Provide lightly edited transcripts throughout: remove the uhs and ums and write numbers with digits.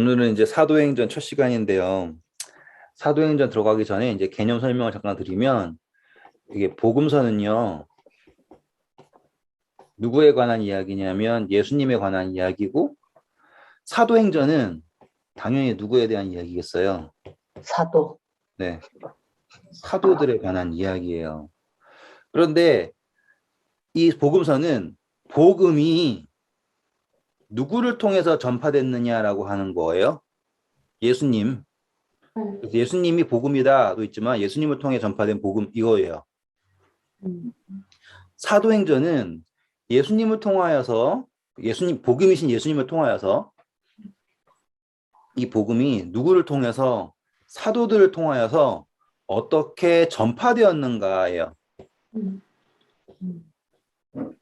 오늘은 이제 사도행전 첫 시간인데요. 사도행전 들어가기 전에 이제 개념 설명을 잠깐 드리면, 이게 복음서는요, 누구에 관한 이야기냐면 예수님에 관한 이야기고, 사도행전은 당연히 누구에 대한 이야기겠어요? 사도. 네, 사도들에 관한 이야기예요. 그런데 이 복음서는 복음이 누구를 통해서 전파됐느냐라고 하는 거예요. 예수님. 그래서 예수님이 복음이다도 있지만 예수님을 통해 전파된 복음 이거예요. 사도행전은 예수님을 통하여서 복음이신 예수님을 통하여서 이 복음이 누구를 통해서 사도들을 통하여서 어떻게 전파되었는가예요.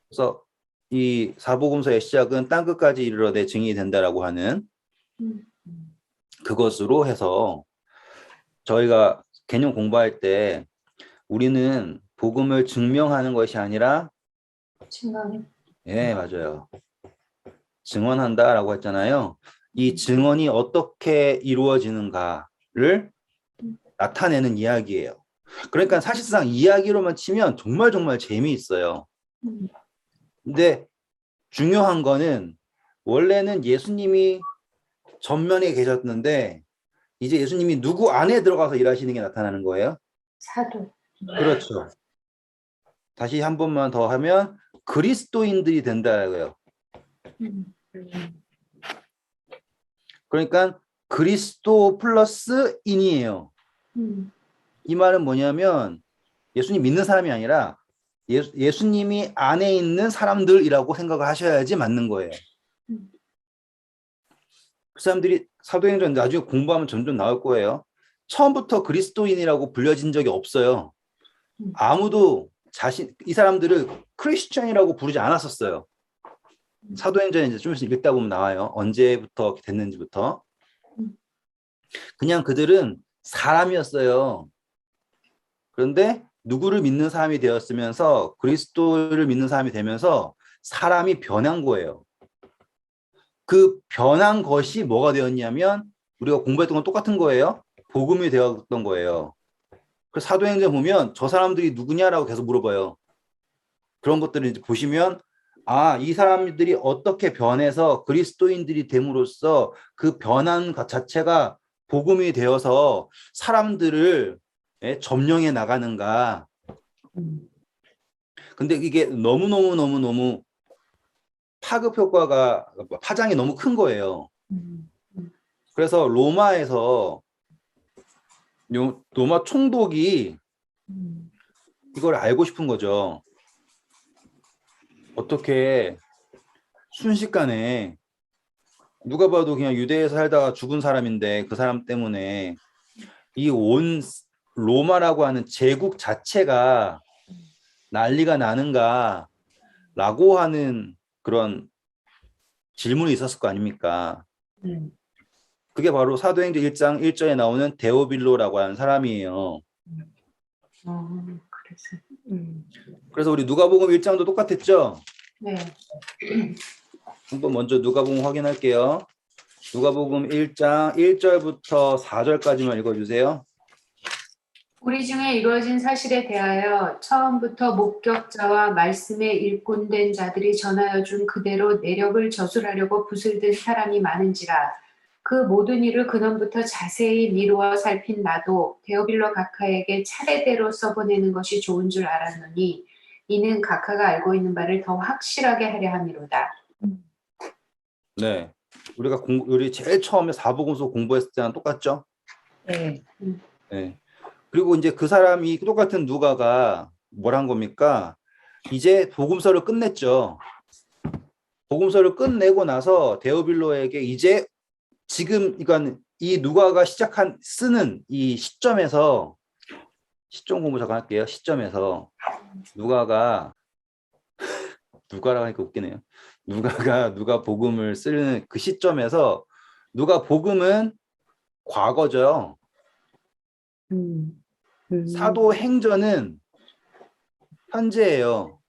그래서 이 사복음서의 시작은 땅끝까지 이르러내 증인이 된다라고 하는 그것으로 해서 저희가 개념 공부할 때 우리는 복음을 증명하는 것이 아니라 예, 맞아요. 증언한다라고 했잖아요. 이 증언이 어떻게 이루어지는가를 나타내는 이야기예요. 그러니까 사실상 이야기로만 치면 정말 재미있어요. 근데 중요한 거는 원래는 예수님이 전면에 계셨는데 이제 예수님이 누구 안에 들어가서 일하시는 게 나타나는 거예요. 사도. 그렇죠. 다시 한 번만 더 하면 그리스도인들이 된다고요. 그러니까 그리스도 플러스 인이에요. 이 말은 뭐냐면 예수님 믿는 사람이 아니라 예수님이 안에 있는 사람들이라고 생각을 하셔야지 맞는 거예요. 그 사람들이 사도행전 나중에 공부하면 점점 나올 거예요. 처음부터 그리스도인이라고 불려진 적이 없어요. 아무도 이 사람들을 크리스천이라고 부르지 않았었어요. 사도행전에 이제 좀 읽다 보면 나와요. 언제부터 됐는지부터. 그냥 그들은 사람이었어요. 그런데 누구를 믿는 사람이 되었으면서 그리스도를 믿는 사람이 되면서 사람이 변한 거예요. 그 변한 것이 뭐가 되었냐면 우리가 공부했던 건 똑같은 거예요. 복음이 되었던 거예요. 그래서 사도행전 보면 저 사람들이 누구냐라고 계속 물어봐요. 그런 것들을 이제 보시면 이 사람들이 어떻게 변해서 그리스도인들이 됨으로써 그 변한 것 자체가 복음이 되어서 사람들을 점령해 나가는가. 근데 이게 너무 파급 효과가 파장이 너무 큰 거예요. 그래서 로마 총독이 이걸 알고 싶은 거죠. 어떻게 순식간에 누가 봐도 그냥 유대에 살다가 죽은 사람인데 그 사람 때문에 이 온 로마라고 하는 제국 자체가 난리가 나는가라고 하는 그런 질문이 있었을 거 아닙니까? 그게 바로 사도행전 1장 1절에 나오는 데오빌로라고 하는 사람이에요. 그래서 우리 누가복음 1장도 똑같았죠? 네. 한번 먼저 누가복음 확인할게요. 누가복음 1장 1절부터 4절까지만 읽어주세요. 우리 중에 이루어진 사실에 대하여 처음부터 목격자와 말씀에 일꾼된 자들이 전하여 준 그대로 내력을 저술하려고 붓을 든 사람이 많은지라. 그 모든 일을 근원부터 자세히 미루어 살핀 나도 데오빌로 각하에게 차례대로 써보내는 것이 좋은 줄 알았노니 이는 각하가 알고 있는 바를 더 확실하게 하려 함이로다. 네, 우리 제일 처음에 사복음서 공부했을 때랑 똑같죠? 네. 네. 그리고 이제 그 사람이 똑같은 누가가 뭘 한 겁니까? 이제 복음서를 끝냈죠. 복음서를 끝내고 나서 데오빌로에게 이제 지금 이 누가가 쓰는 이 시점 공부 잠깐 할게요. 시점에서 누가라고 하니까 웃기네요. 누가 복음을 쓰는 그 시점에서 누가 복음은 과거죠. 사도행전은 현재예요.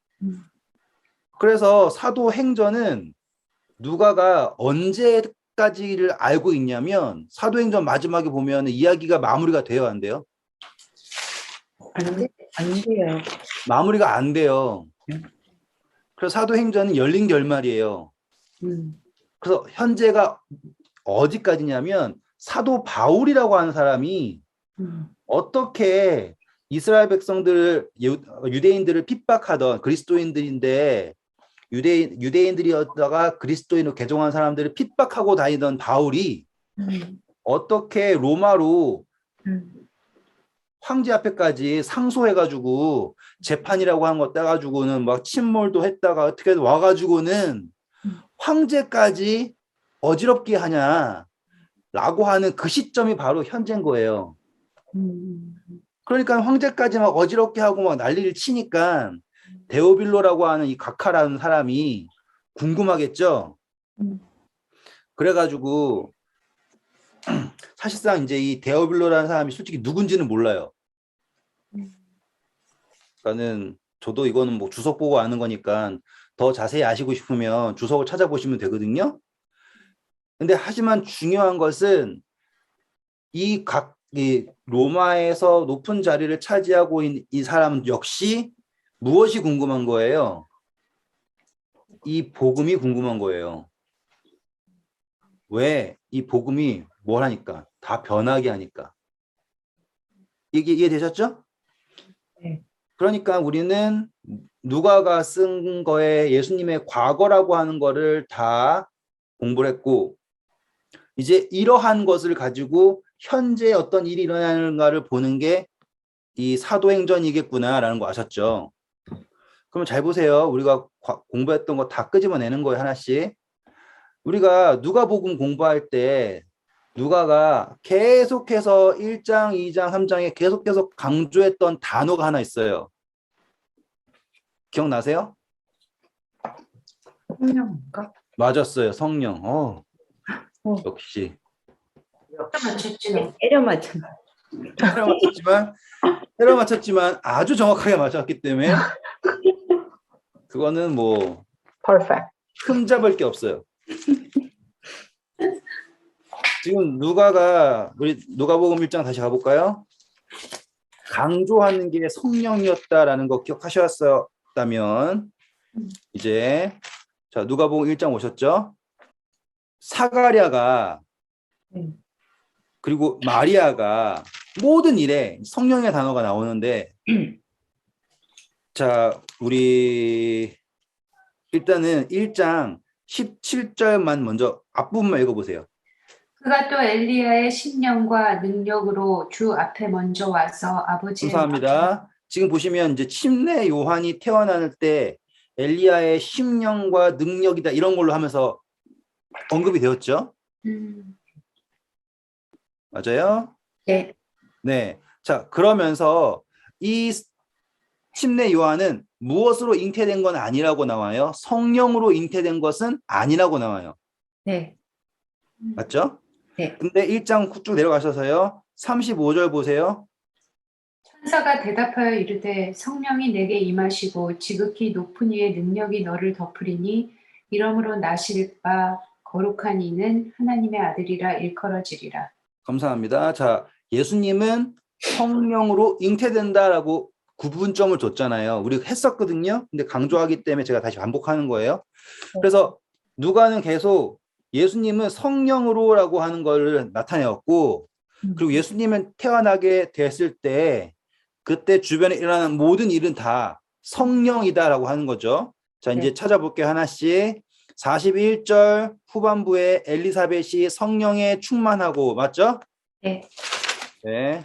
그래서 사도행전은 누가가 언제 언제까지를 알고 있냐면 사도행전 마지막에 보면 이야기가 마무리가 돼요, 안 돼요? 안 돼요. 마무리가 안 돼요. 그래서 사도행전은 열린 결말이에요. 그래서 현재가 어디까지냐면 사도 바울이라고 하는 사람이 어떻게 이스라엘 백성들을 유대인들을 핍박하던 그리스도인들인데 유대인들이었다가 그리스도인으로 개종한 사람들을 핍박하고 다니던 바울이 어떻게 로마로 황제 앞에까지 상소해가지고 재판이라고 한 거 따가지고는 막 침몰도 했다가 어떻게 와가지고는 황제까지 어지럽게 하냐라고 하는 그 시점이 바로 현재인 거예요. 그러니까 황제까지 막 어지럽게 하고 막 난리를 치니까 데오빌로라고 하는 이 각하라는 사람이 궁금하겠죠. 그래가지고 사실상 이제 이 데오빌로라는 사람이 솔직히 누군지는 몰라요. 그러니까는 저도 이거는 뭐 주석 보고 아는 거니까 더 자세히 아시고 싶으면 주석을 찾아보시면 되거든요. 근데 하지만 중요한 것은 이 로마에서 높은 자리를 차지하고 있는 이 사람 역시 무엇이 궁금한 거예요? 이 복음이 궁금한 거예요. 왜? 이 복음이 뭘 하니까? 다 변하게 하니까. 이해되셨죠? 네. 그러니까 우리는 누가가 쓴 거에 예수님의 과거라고 하는 거를 다 공부를 했고 이제 이러한 것을 가지고 현재 어떤 일이 일어나는가를 보는 게 이 사도행전이겠구나라는 거 아셨죠? 그럼 잘 보세요. 우리가 공부했던 거 다 끄집어내는 거예요, 하나씩. 우리가 누가복음 공부할 때 누가가 계속해서 1장, 2장, 3장에 계속해서 강조했던 단어가 하나 있어요. 기억나세요? 성령인가? 맞았어요. 성령. 역시. 맞췄지 너. 때려 맞췄나? 때려 맞췄지만 아주 정확하게 맞췄기 때문에 그거는 뭐 Perfect. 흠잡을 게 없어요. 지금 우리 누가복음 1장 다시 가볼까요? 강조하는 게 성령이었다라는 거 기억하셨다면 이제 자 누가복음 1장 오셨죠? 사가랴가 그리고 마리아가 모든 일에 성령의 단어가 나오는데 자 우리 일단은 1장 17절만 먼저 앞부분만 읽어보세요. 그가 또 엘리야의 심령과 능력으로 주 앞에 먼저 와서 아버지의 감사합니다. 지금 보시면 이제 침례 요한이 태어날 때 엘리야의 심령과 능력이다 이런 걸로 하면서 언급이 되었죠. 맞아요? 네. 네. 자 그러면서 이 침례 요한은 무엇으로 잉태된 건 아니라고 나와요. 성령으로 잉태된 것은 아니라고 나와요. 네. 맞죠? 네. 근데 1장 쭉 내려가셔서요. 35절 보세요. 천사가 대답하여 이르되 성령이 내게 임하시고 지극히 높은 이의 능력이 너를 덮으리니 이러므로 나실 바 거룩한 이는 하나님의 아들이라 일컬어지리라. 감사합니다. 자, 예수님은 성령으로 잉태된다라고 구분점을 줬잖아요. 우리 했었거든요. 근데 강조하기 때문에 제가 다시 반복하는 거예요. 그래서 누가는 계속 예수님은 성령으로라고 하는 걸 나타내었고 그리고 예수님은 태어나게 됐을 때 그때 주변에 일어나는 모든 일은 다 성령이다라고 하는 거죠. 자, 이제 찾아볼게요. 하나씩. 41절 후반부에 엘리사벳이 성령에 충만하고 맞죠? 네. 네.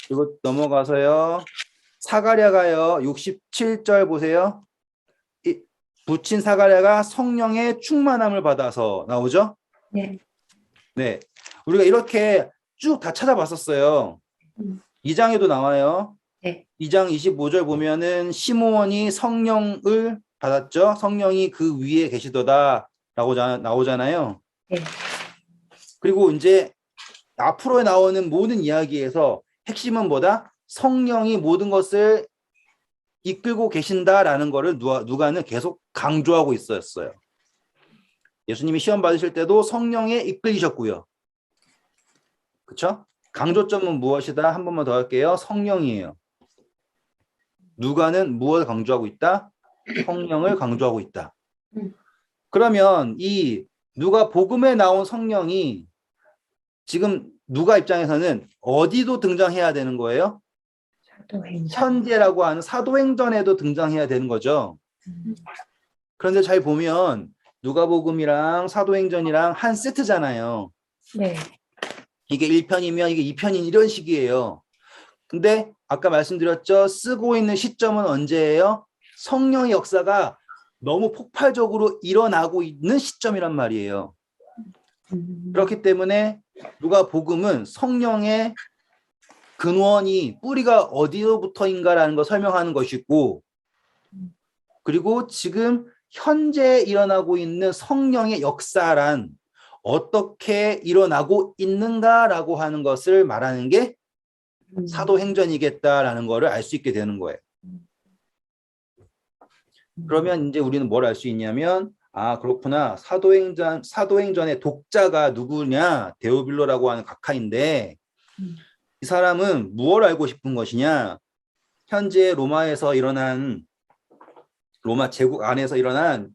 그리고 넘어가서요. 사가랴가요. 67절 보세요. 붙인 사가랴가 성령의 충만함을 받아서 나오죠? 네. 네. 우리가 이렇게 쭉 다 찾아봤었어요. 2장에도 나와요. 네. 2장 25절 보면은 시므온이 성령을 받았죠. 성령이 그 위에 계시도다라고 나오잖아요. 네. 그리고 이제 앞으로 나오는 모든 이야기에서 핵심은 뭐다? 성령이 모든 것을 이끌고 계신다라는 거를 누가는 계속 강조하고 있었어요. 예수님이 시험 받으실 때도 성령에 이끌리셨고요. 그렇죠? 강조점은 무엇이다? 한 번만 더 할게요. 성령이에요. 누가는 무엇을 강조하고 있다? 성령을 강조하고 있다. 그러면 이 누가 복음에 나온 성령이 지금 누가 입장에서는 어디도 등장해야 되는 거예요? 사도행전. 현재라고 하는 사도행전에도 등장해야 되는 거죠. 그런데 잘 보면 누가복음이랑 사도행전이랑 한 세트잖아요. 네. 이게 1편이면 이게 2편인 이런 식이에요. 근데 아까 말씀드렸죠. 쓰고 있는 시점은 언제예요? 성령의 역사가 너무 폭발적으로 일어나고 있는 시점이란 말이에요. 그렇기 때문에 누가복음은 성령의 근원이 뿌리가 어디로부터인가라는 걸 설명하는 것이고, 그리고 지금 현재 일어나고 있는 성령의 역사란 어떻게 일어나고 있는가라고 하는 것을 말하는 게 사도행전이겠다라는 것을 알 수 있게 되는 거예요. 그러면 이제 우리는 뭘 알 수 있냐면, 아, 그렇구나. 사도행전의 독자가 누구냐? 데오빌로라고 하는 각하인데, 이 사람은 무엇을 알고 싶은 것이냐? 현재 로마에서 일어난, 로마 제국 안에서 일어난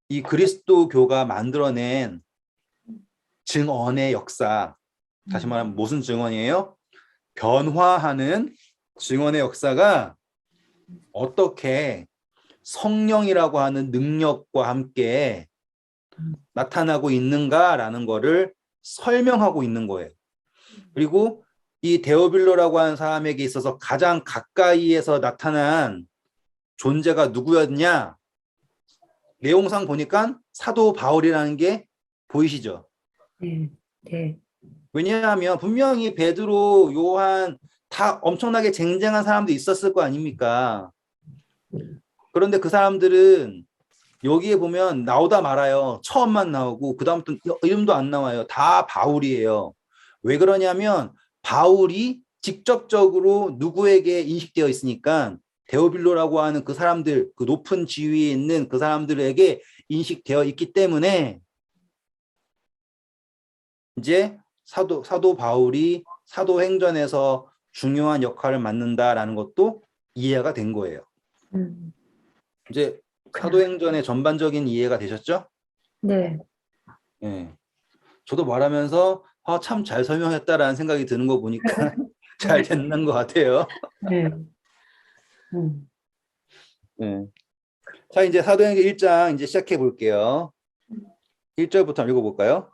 이 그리스도교가 만들어낸 증언의 역사. 다시 말하면 무슨 증언이에요? 변화하는 증언의 역사가 어떻게 성령이라고 하는 능력과 함께 나타나고 있는가라는 거를 설명하고 있는 거예요. 그리고 이 데오빌로라고 하는 사람에게 있어서 가장 가까이에서 나타난 존재가 누구였냐? 내용상 보니까 사도 바울이라는 게 보이시죠? 네. 네. 왜냐하면 분명히 베드로, 요한 다 엄청나게 쟁쟁한 사람도 있었을 거 아닙니까? 그런데 그 사람들은 여기에 보면 나오다 말아요. 처음만 나오고 그 다음부터 이름도 안 나와요. 다 바울이에요. 왜 그러냐면 바울이 직접적으로 누구에게 인식되어 있으니까 데오빌로라고 하는 그 사람들, 그 높은 지위에 있는 그 사람들에게 인식되어 있기 때문에 이제 사도 바울이 사도행전에서 중요한 역할을 맡는다라는 것도 이해가 된 거예요. 이제 사도행전의 전반적인 이해가 되셨죠? 네. 네. 저도 말하면서 참 잘 설명했다라는 생각이 드는 거 보니까 잘 됐는 것 같아요. 네. 네. 자, 이제 사도행전 1장 이제 시작해 볼게요. 1절부터 읽어볼까요?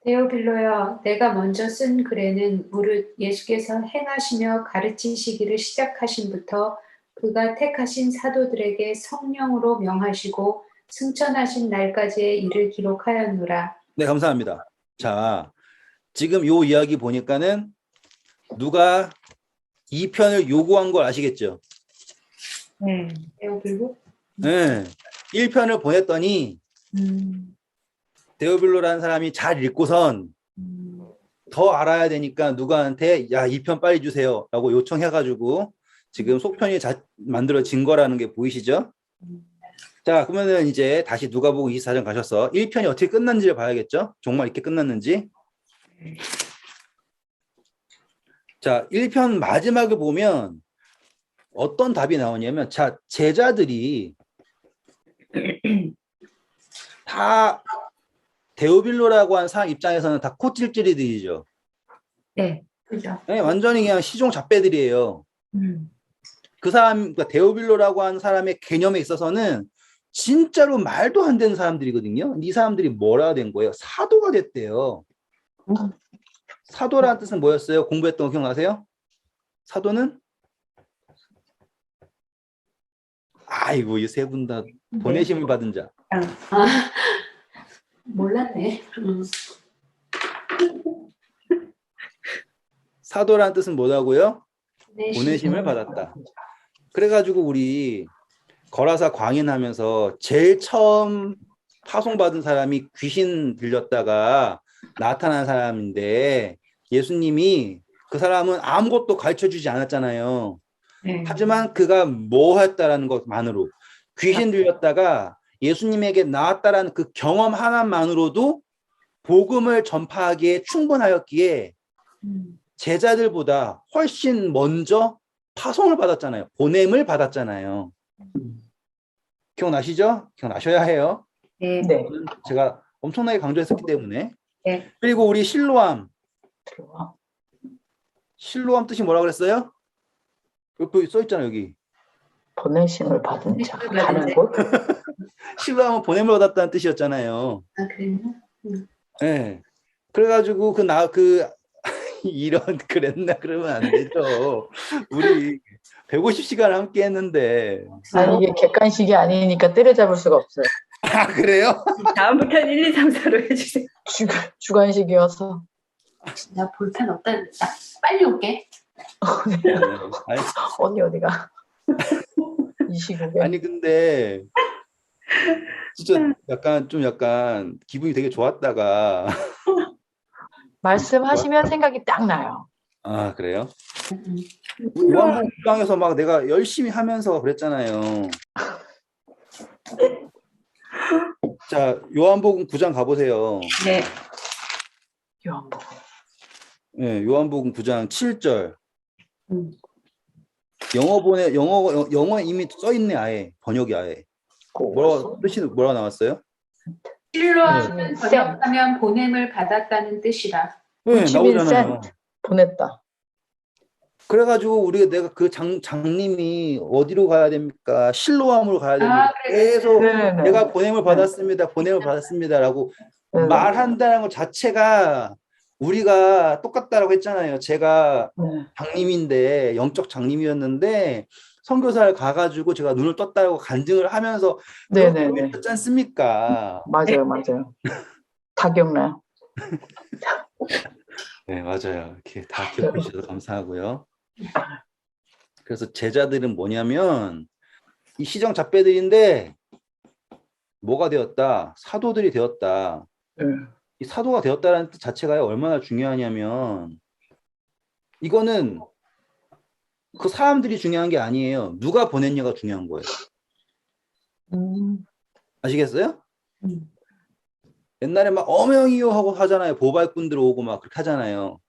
데오빌로여, 내가 먼저 쓴 글에는 무릇 예수께서 행하시며 가르치시기를 시작하신부터 그가 택하신 사도들에게 성령으로 명하시고 승천하신 날까지의 일을 기록하였노라. 네, 감사합니다. 자, 지금 요 이야기 보니까는 누가 2편을 요구한 걸 아시겠죠? 네. 데오빌로? 네. 1편을 보냈더니 데오빌로라는 사람이 잘 읽고선 더 알아야 되니까 누가한테 야, 2편 빨리 주세요 라고 요청해가지고 지금 속편이 만들어진 거라는 게 보이시죠? 자, 그러면은 이제 다시 누가복음 24장 가셔서 1편이 어떻게 끝났는지를 봐야겠죠? 정말 이렇게 끝났는지. 자, 1편 마지막을 보면 어떤 답이 나오냐면, 자, 제자들이 다 데오빌로라고 하는 사람 입장에서는 다 코찔찔이들이죠. 네. 그죠. 네, 완전히 그냥 시종 잡배들이에요. 그 사람, 그러니까 데오빌로라고 하는 사람의 개념에 있어서는 진짜로 말도 안 되는 사람들이거든요. 이 사람들이 뭐라 된 거예요? 사도가 됐대요. 사도라는 뜻은 뭐였어요? 공부했던 거 기억나세요? 사도는? 아이고, 이 세 분 다 보내심을 받은 자. 몰랐네. 사도라는 뜻은 뭐라고요? 보내심을 받았다. 그래가지고 우리 거라사 광인하면서 제일 처음 파송받은 사람이 귀신 들렸다가 나타난 사람인데 예수님이 그 사람은 아무것도 가르쳐주지 않았잖아요. 네. 하지만 그가 뭐 했다라는 것만으로 귀신 들렸다가 예수님에게 나왔다라는 그 경험 하나만으로도 복음을 전파하기에 충분하였기에 제자들보다 훨씬 먼저 파송을 받았잖아요. 보냄을 받았잖아요. 기억나시죠? 기억나셔야 해요. 네. 네. 제가 엄청나게 강조했었기 때문에. 네. 그리고 우리 실로암. 들어와. 실로암 뜻이 뭐라 그랬어요? 여기 써 있잖아요, 여기. 보내심을 받은 자. 보내심을 받은 가는 자. 곳. 실로암은 보냄을 받았다는 뜻이었잖아요. 아, 그랬나? 네. 그래가지고 이런 그랬나 그러면 안 되죠. 우리 150시간 함께 했는데. 아니, 이게 객관식이 아니니까 때려잡을 수가 없어요. 아, 그래요? 다음부터는 1, 2, 3, 4로 해주세요. 주관식이어서. 나 볼펜 없다. 나 빨리 올게. 아니, 언니 어디가? 이 시국에. 아니, 근데 진짜 약간 기분이 되게 좋았다가. 말씀하시면 생각이 딱 나요. 아, 그래요? 음. 요한복음 9장에서 막 내가 열심히 하면서 그랬잖아요. 자, 요한복음 9장 가보세요. 네. 요한복음. 네, 요한복음 9장 7절. 음. 영어에 이미 써 있네, 아예. 번역이 아예. 뭐라고 나왔어요? 실로암은 네. 번역하면 보냄을 받았다는 뜻이다. 네, 치민 나오잖아요. 센트. 보냈다. 그래가지고 내가 그 장님이 어디로 가야 됩니까? 실로암으로 가야 됩니다. 아, 그래. 계속 네네. 내가 보냄을 받았습니다라고 네. 말한다는 것 자체가 우리가 똑같다라고 했잖아요. 제가 네. 장님인데 영적 장님이었는데 선교사를 가가지고 제가 눈을 떴다고 간증을 하면서 네네네. 그렇지 않습니까? 맞아요. 다 기억나요. 네, 맞아요. 이렇게 다 기억해 주셔서 감사하고요. 그래서 제자들은 뭐냐면 이 시정 잡배들인데 뭐가 되었다? 사도들이 되었다. 네. 이 사도가 되었다는 뜻 자체가 얼마나 중요하냐면 이거는 그 사람들이 중요한 게 아니에요. 누가 보냈냐가 중요한 거예요. 아시겠어요? 음. 옛날에 막 어명이요 하고 하잖아요. 보발꾼들 오고 막 그렇게 하잖아요.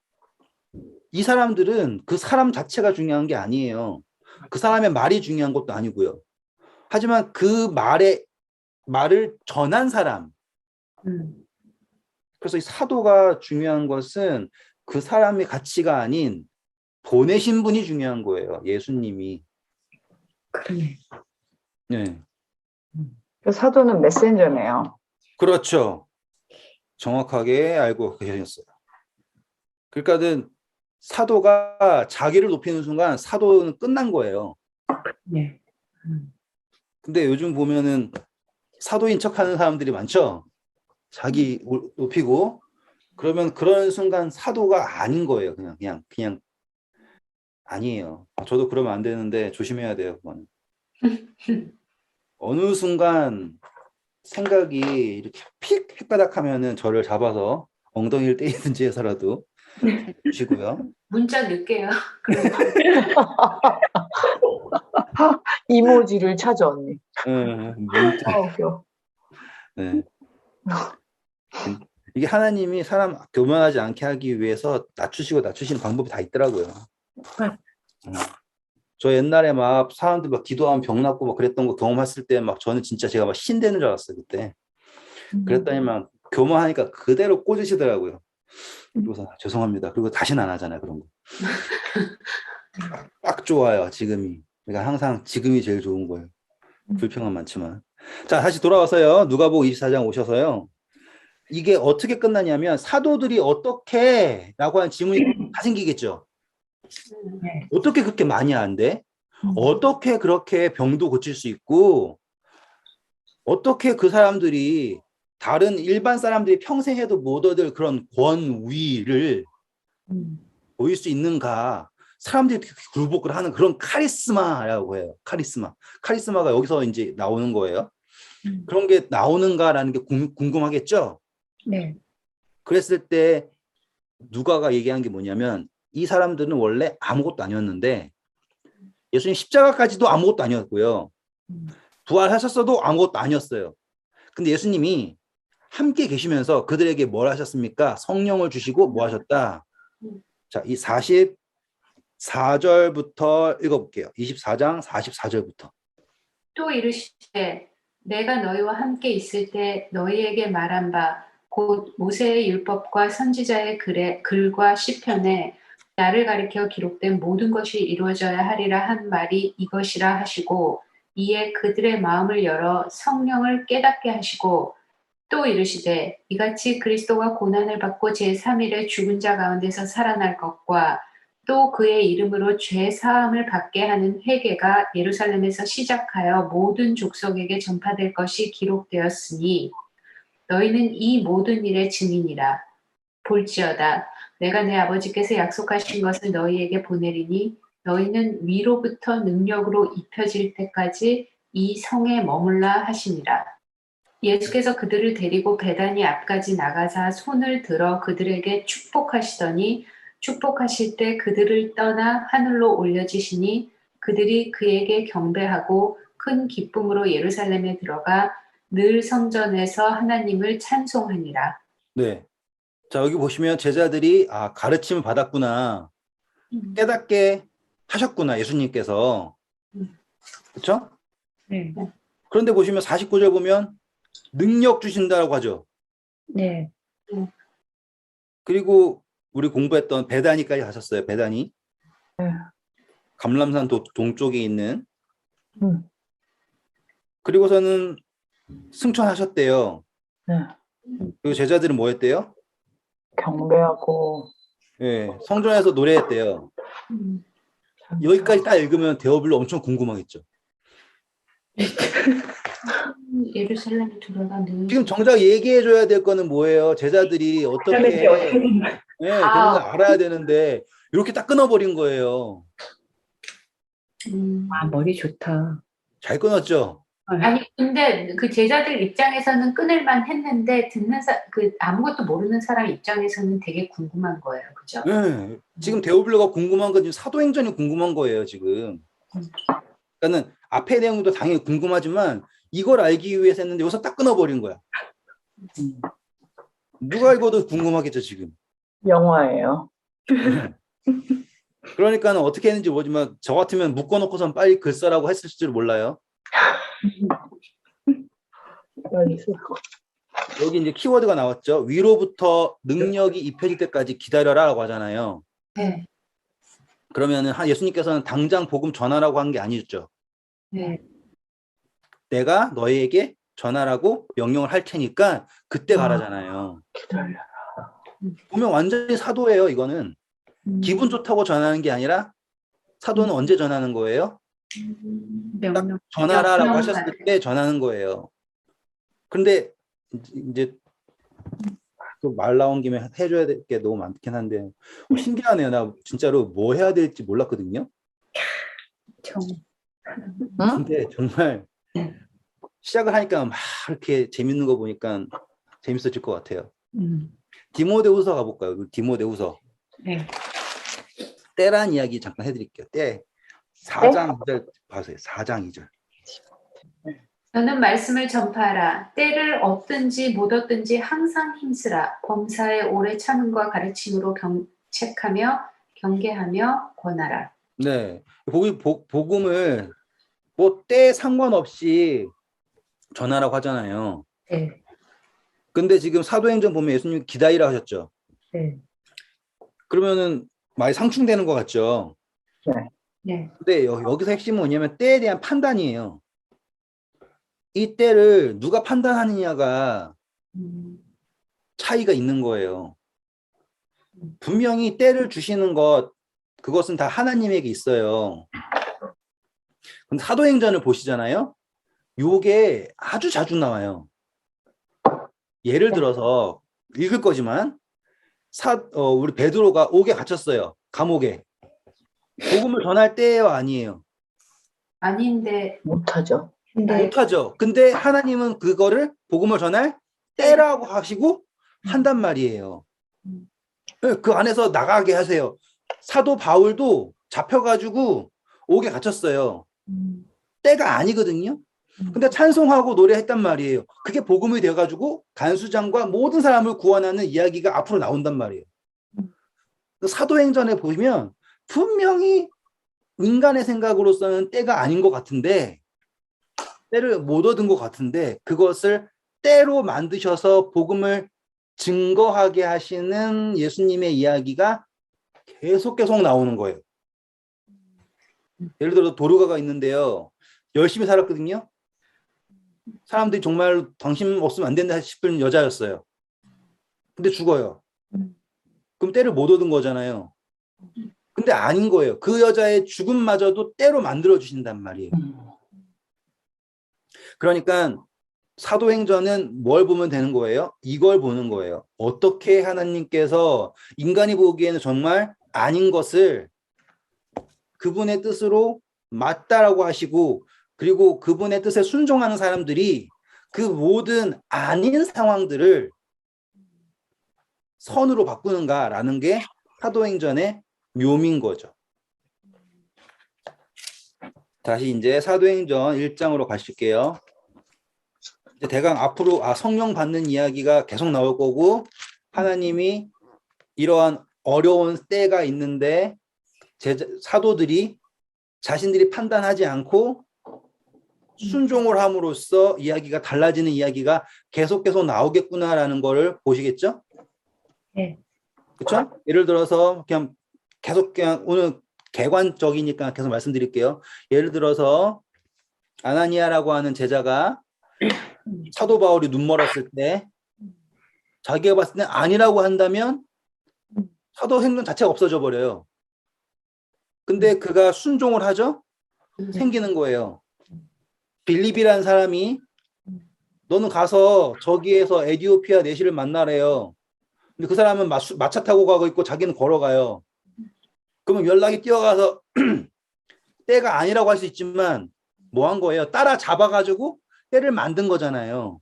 이 사람들은 그 사람 자체가 중요한 게 아니에요. 그 사람의 말이 중요한 것도 아니고요. 하지만 그 말을 전한 사람. 그래서 이 사도가 중요한 것은 그 사람의 가치가 아닌 보내신 분이 중요한 거예요. 예수님이. 그러네. 네. 그 사도는 메신저네요. 그렇죠. 정확하게 알고 계셨어요. 그러니까는 사도가 자기를 높이는 순간 사도는 끝난 거예요. 네. 근데 요즘 보면은 사도인 척하는 사람들이 많죠. 자기 높이고 그러면 그런 순간 사도가 아닌 거예요. 그냥 아니에요. 저도 그러면 안 되는데 조심해야 돼요. 그건. 어느 순간 생각이 이렇게 픽 헷가닥하면은 저를 잡아서 엉덩이를 때리든지 해서라도 주시고요. 문자 넣을게요. 이모지를 찾아 언니. 문자. 웃겨. 네. 이게 하나님이 사람 교만하지 않게 하기 위해서 낮추시는 방법이 다 있더라고요. 저 옛날에 막 사람들 막 기도하면 병 낫고 막 그랬던 거 경험했을 때 막 저는 진짜 제가 막 신 되는 줄 알았어요 그때. 그랬더니 막 교만하니까 그대로 꽂으시더라고요. 그래서 죄송합니다. 그리고 다시는 안 하잖아요 그런 거. 딱 좋아요 지금이. 그러니까 항상 지금이 제일 좋은 거예요. 불평은 많지만. 자 다시 돌아와서요. 누가복음 24장 오셔서요. 이게 어떻게 끝나냐면 사도들이 어떻게 라고 하는 질문이 다 생기겠죠. 네. 어떻게 그렇게 많이 안 돼? 어떻게 그렇게 병도 고칠 수 있고 어떻게 그 사람들이 다른 일반 사람들이 평생 해도 못 얻을 그런 권위를 보일 수 있는가? 사람들이 굴복을 하는 그런 카리스마라고 해요. 카리스마가 여기서 이제 나오는 거예요. 그런 게 나오는가라는 게 궁금하겠죠? 네. 그랬을 때 누가가 얘기한 게 뭐냐면 이 사람들은 원래 아무것도 아니었는데 예수님 십자가까지도 아무것도 아니었고요. 부활하셨어도 아무것도 아니었어요. 근데 예수님이 함께 계시면서 그들에게 뭘 하셨습니까? 성령을 주시고 뭐 하셨다? 자, 이 44절부터 읽어볼게요. 24장 44절부터. 또 이르시되 내가 너희와 함께 있을 때 너희에게 말한 바 곧 모세의 율법과 선지자의 글과 시편에 나를 가리켜 기록된 모든 것이 이루어져야 하리라 한 말이 이것이라 하시고 이에 그들의 마음을 열어 성령을 깨닫게 하시고 또 이르시되 이같이 그리스도가 고난을 받고 제3일에 죽은 자 가운데서 살아날 것과 또 그의 이름으로 죄 사함을 받게 하는 회개가 예루살렘에서 시작하여 모든 족속에게 전파될 것이 기록되었으니 너희는 이 모든 일의 증인이라. 볼지어다 내가 내 아버지께서 약속하신 것을 너희에게 보내리니 너희는 위로부터 능력으로 입혀질 때까지 이 성에 머물라 하시니라. 예수께서 그들을 데리고 베다니 앞까지 나가사 손을 들어 그들에게 축복하시더니 축복하실 때 그들을 떠나 하늘로 올려지시니 그들이 그에게 경배하고 큰 기쁨으로 예루살렘에 들어가 늘 성전에서 하나님을 찬송하니라. 네. 자, 여기 보시면 제자들이 가르침을 받았구나. 깨닫게 하셨구나, 예수님께서. 그렇죠? 네. 그런데 보시면 49절 보면 능력 주신다고 하죠. 네. 그리고 우리 공부했던 베다니까지 가셨어요. 베다니. 네. 감람산 동쪽에 있는. 음. 그리고서는 승천하셨대요. 네. 그리고 제자들은 뭐 했대요? 경배하고 예, 성전에서 노래했대요. 여기까지 딱 읽으면 데어블로 엄청 궁금하겠죠. 예루살렘에 들어가는 지금 정작 얘기해줘야 될 거는 뭐예요? 제자들이 어떻게 그런 걸 알아야 되는데 이렇게 딱 끊어버린 거예요. 머리 좋다. 잘 끊었죠? 아니 근데 그 제자들 입장에서는 끊을만 했는데 듣는 아무것도 모르는 사람 입장에서는 되게 궁금한 거예요, 그죠? 네. 지금 데오블로가 궁금한 건 지금 사도행전이 궁금한 거예요, 지금. 그러니까는 앞에 내용도 당연히 궁금하지만 이걸 알기 위해서 했는데 여기서 딱 끊어버린 거야. 누가 읽어도 궁금하겠죠, 지금. 영화예요. 그러니까는 어떻게 했는지 모르지만 저 같으면 묶어놓고선 빨리 글 써라고 했을 줄 몰라요. 여기 이제 키워드가 나왔죠. 위로부터 능력이 입혀질 때까지 기다려라라고 하잖아요. 네. 그러면은 예수님께서는 당장 복음 전하라고 한 게 아니었죠. 네. 내가 너희에게 전하라고 명령을 할 테니까 그때 가라잖아요. 기다려. 보면 완전히 사도예요, 이거는. 기분 좋다고 전하는 게 아니라 사도는 언제 전하는 거예요? 명령. 전하라라고 명령 하셨을 때 전하는 거예요. 근데 이제 또 말 나온 김에 해줘야 될 게 너무 많긴 한데 신기하네요. 나 진짜로 뭐 해야 될지 몰랐거든요. 근데 정말 시작을 하니까 막 이렇게 재밌는 거 보니까 재밌어질 것 같아요. 디모데후서 가볼까요? 디모데후서. 네. 때란 이야기 잠깐 해드릴게요. 때 4장 2절 봐세요. 4장 2절. 너는 말씀을 전파하라. 때를 얻든지 못 얻든지 항상 힘쓰라. 범사에 오래 참음과 가르침으로 책하며 경계하며 권하라. 네, 복음을 뭐 때 상관없이 전하라고 하잖아요. 네. 근데 지금 사도행전 보면 예수님 기다리라 하셨죠. 네. 그러면은 많이 상충되는 것 같죠. 네. 근데 여기서 핵심은 뭐냐면 때에 대한 판단이에요. 이 때를 누가 판단하느냐가 차이가 있는 거예요. 분명히 때를 주시는 그것은 다 하나님에게 있어요. 근데 사도행전을 보시잖아요. 요게 아주 자주 나와요. 예를 들어서 읽을 거지만 우리 베드로가 옥에 갇혔어요. 감옥에. 복음을 전할 때예요, 아니에요? 아닌데 못하죠. 못하죠. 근데 하나님은 그거를 복음을 전할 때라고 하시고 한단 말이에요. 그 안에서 나가게 하세요. 사도 바울도 잡혀가지고 옥에 갇혔어요. 때가 아니거든요. 근데 찬송하고 노래했단 말이에요. 그게 복음이 돼가지고 간수장과 모든 사람을 구원하는 이야기가 앞으로 나온단 말이에요. 사도행전에 보시면 분명히 인간의 생각으로서는 때가 아닌 것 같은데, 때를 못 얻은 것 같은데, 그것을 때로 만드셔서 복음을 증거하게 하시는 예수님의 이야기가 계속 나오는 거예요. 예를 들어 도르가가 있는데요. 열심히 살았거든요. 사람들이 정말 당신 없으면 안 된다 싶은 여자였어요. 근데 죽어요. 그럼 때를 못 얻은 거잖아요. 근데 아닌 거예요. 그 여자의 죽음마저도 때로 만들어 주신단 말이에요. 그러니까 사도행전은 뭘 보면 되는 거예요? 이걸 보는 거예요. 어떻게 하나님께서 인간이 보기에는 정말 아닌 것을 그분의 뜻으로 맞다라고 하시고, 그리고 그분의 뜻에 순종하는 사람들이 그 모든 아닌 상황들을 선으로 바꾸는가라는 게 사도행전의 묘미인 거죠. 다시 이제 사도행전 1장으로 가실게요. 이제 대강 앞으로 성령 받는 이야기가 계속 나올 거고, 하나님이 이러한 어려운 때가 있는데 사도들이 자신들이 판단하지 않고 순종을 함으로써 이야기가 달라지는 이야기가 계속 나오겠구나라는 거를 보시겠죠? 네. 그렇죠? 예를 들어서 그냥 오늘 객관적이니까 계속 말씀드릴게요. 예를 들어서 아나니아라고 하는 제자가 사도 바울이 눈 멀었을 때 자기가 봤을 때 아니라고 한다면 사도행전 자체가 없어져 버려요. 근데 그가 순종을 하죠? 생기는 거예요. 빌립이라는 사람이 너는 가서 저기에서 에디오피아 내시를 만나래요. 근데 그 사람은 마차 타고 가고 있고 자기는 걸어가요. 그러면 연락이 뛰어가서 때가 아니라고 할 수 있지만 뭐 한 거예요? 따라 잡아가지고 때를 만든 거잖아요.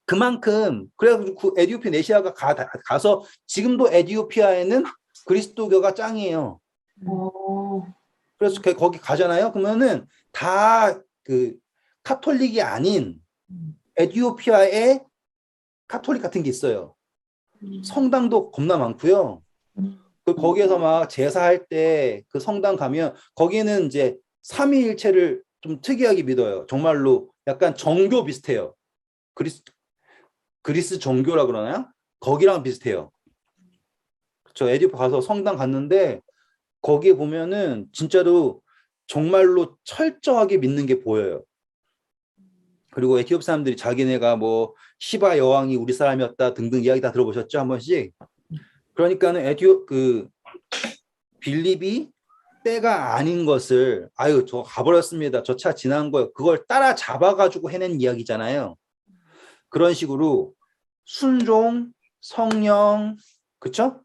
그만큼 그래가지고 그 에디오피아 내시아가 가서 지금도 에디오피아에는 그리스도교가 짱이에요. 그래서 거기 가잖아요. 그러면은 다 그 카톨릭이 아닌 에디오피아의 카톨릭 같은 게 있어요. 성당도 겁나 많고요. 거기에서 막 제사할 때 그 성당 가면 거기는 이제 삼위일체를 좀 특이하게 믿어요. 정말로 약간 정교 비슷해요. 그리스 정교라 그러나요? 거기랑 비슷해요. 저 에디오피아 가서 성당 갔는데 거기에 보면은 진짜로 정말로 철저하게 믿는 게 보여요. 그리고 에티오피 사람들이 자기네가 뭐 시바 여왕이 우리 사람이었다 등등 이야기 다 들어보셨죠? 한 번씩. 그러니까는 빌립이 때가 아닌 것을 저 가버렸습니다. 저 차 지난 거예요. 그걸 따라 잡아가지고 해낸 이야기잖아요. 그런 식으로 순종, 성령, 그쵸?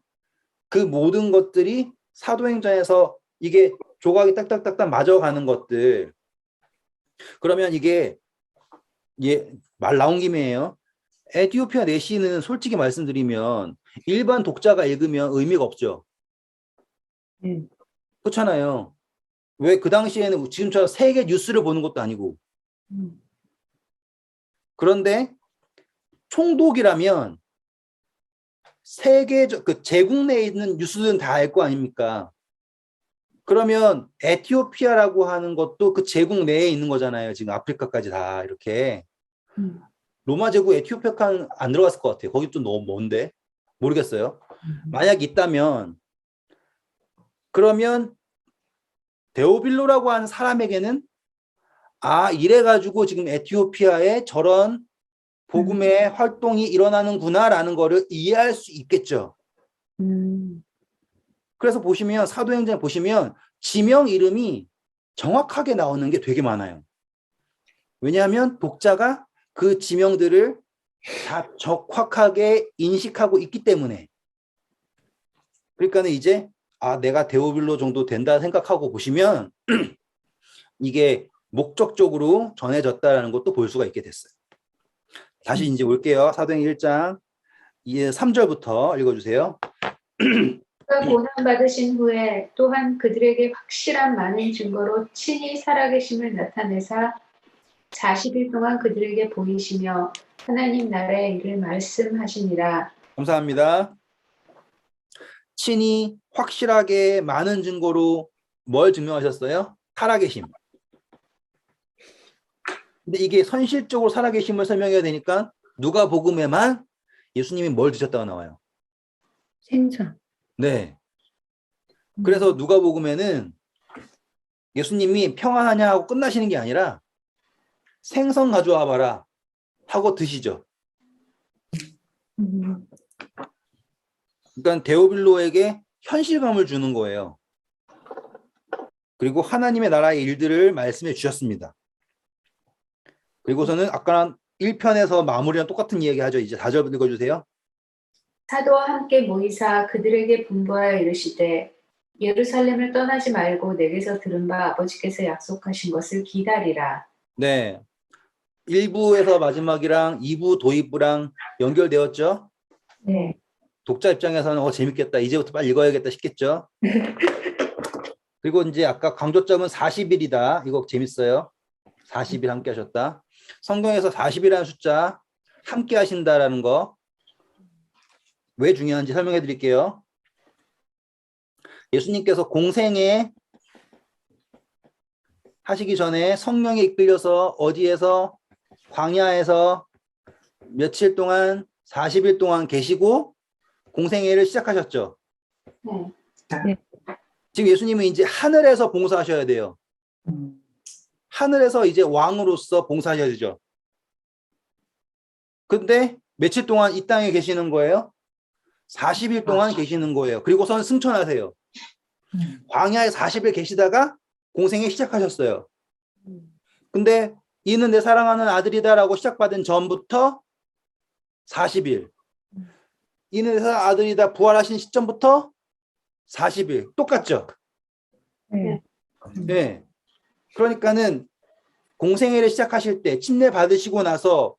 그 모든 것들이 사도행전에서 이게 조각이 딱딱딱딱 맞아가는 것들. 그러면 이게 말 나온 김에요. 에티오피아 내시는 솔직히 말씀드리면 일반 독자가 읽으면 의미가 없죠. 그렇잖아요. 왜 그 당시에는 지금처럼 세계 뉴스를 보는 것도 아니고. 그런데 총독이라면 세계적 그 제국 내에 있는 뉴스는 다 알 거 아닙니까? 그러면 에티오피아라고 하는 것도 그 제국 내에 있는 거잖아요. 지금 아프리카까지 다 이렇게. 로마 제국 에티오피아는 안 들어갔을 것 같아요. 거기 또 너무 먼데 모르겠어요. 만약 있다면 그러면 데오빌로라고 하는 사람에게는 이래가지고 지금 에티오피아에 저런 복음의 활동이 일어나는구나라는 거를 이해할 수 있겠죠. 그래서 보시면 사도행전 보시면 지명 이름이 정확하게 나오는 게 되게 많아요. 왜냐하면 독자가 그 지명들을 다 적확하게 인식하고 있기 때문에. 그러니까 이제 내가 데오빌로 정도 된다 생각하고 보시면 이게 목적적으로 전해졌다는 것도 볼 수가 있게 됐어요. 다시 이제 올게요. 사도행전 1장 3절부터 읽어주세요. 그가 고난받으신 후에 또한 그들에게 확실한 많은 증거로 친히 살아계심을 나타내사 40일 동안 그들에게 보이시며 하나님 나라의 일을 말씀하시니라. 감사합니다. 친히 확실하게 많은 증거로 뭘 증명하셨어요? 살아계심. 근데 이게 선실적으로 살아계심을 설명해야 되니까 누가복음에만 예수님이 뭘 드셨다고 나와요. 생선. 네. 그래서 누가복음에는 예수님이 평안하냐 하고 끝나시는 게 아니라 생선 가져와 봐라 하고 드시죠. 음, 그러니까 데오빌로에게 현실감을 주는 거예요. 그리고 하나님의 나라의 일들을 말씀해 주셨습니다. 그리고서는 아까 1편에서 마무리랑 똑같은 이야기 하죠. 이제 4절 읽어주세요. 사도와 함께 모이사 그들에게 분부하여 이르시되 예루살렘을 떠나지 말고 내게서 들은 바 아버지께서 약속하신 것을 기다리라. 네. 1부에서 마지막이랑 2부 도입부랑 연결되었죠. 네. 독자 입장에서는 재밌겠다. 이제부터 빨리 읽어야겠다 싶겠죠. 그리고 이제 아까 강조점은 40일이다. 이거 재밌어요. 40일 함께 하셨다. 성경에서 40이라는 숫자 함께 하신다라는 거 왜 중요한지 설명해 드릴게요. 예수님께서 공생에 하시기 전에 성령에 이끌려서 어디에서 광야에서 며칠 동안 40일 동안 계시고 공생애를 시작하셨죠. 네. 지금 예수님은 이제 하늘에서 봉사하셔야 돼요. 하늘에서 이제 왕으로서 봉사하셔야 되죠. 근데 며칠 동안 이 땅에 계시는 거예요? 40일 동안 계시는 거예요. 그리고선 승천하세요. 광야에 40일 계시다가 공생애 시작하셨어요. 근데 이는 내 사랑하는 아들이다라고 시작받은 전부터 40일. 이는 내 사랑하는 아들이다 부활하신 시점부터 40일. 똑같죠? 네. 네. 그러니까는 공생애를 시작하실 때 침례 받으시고 나서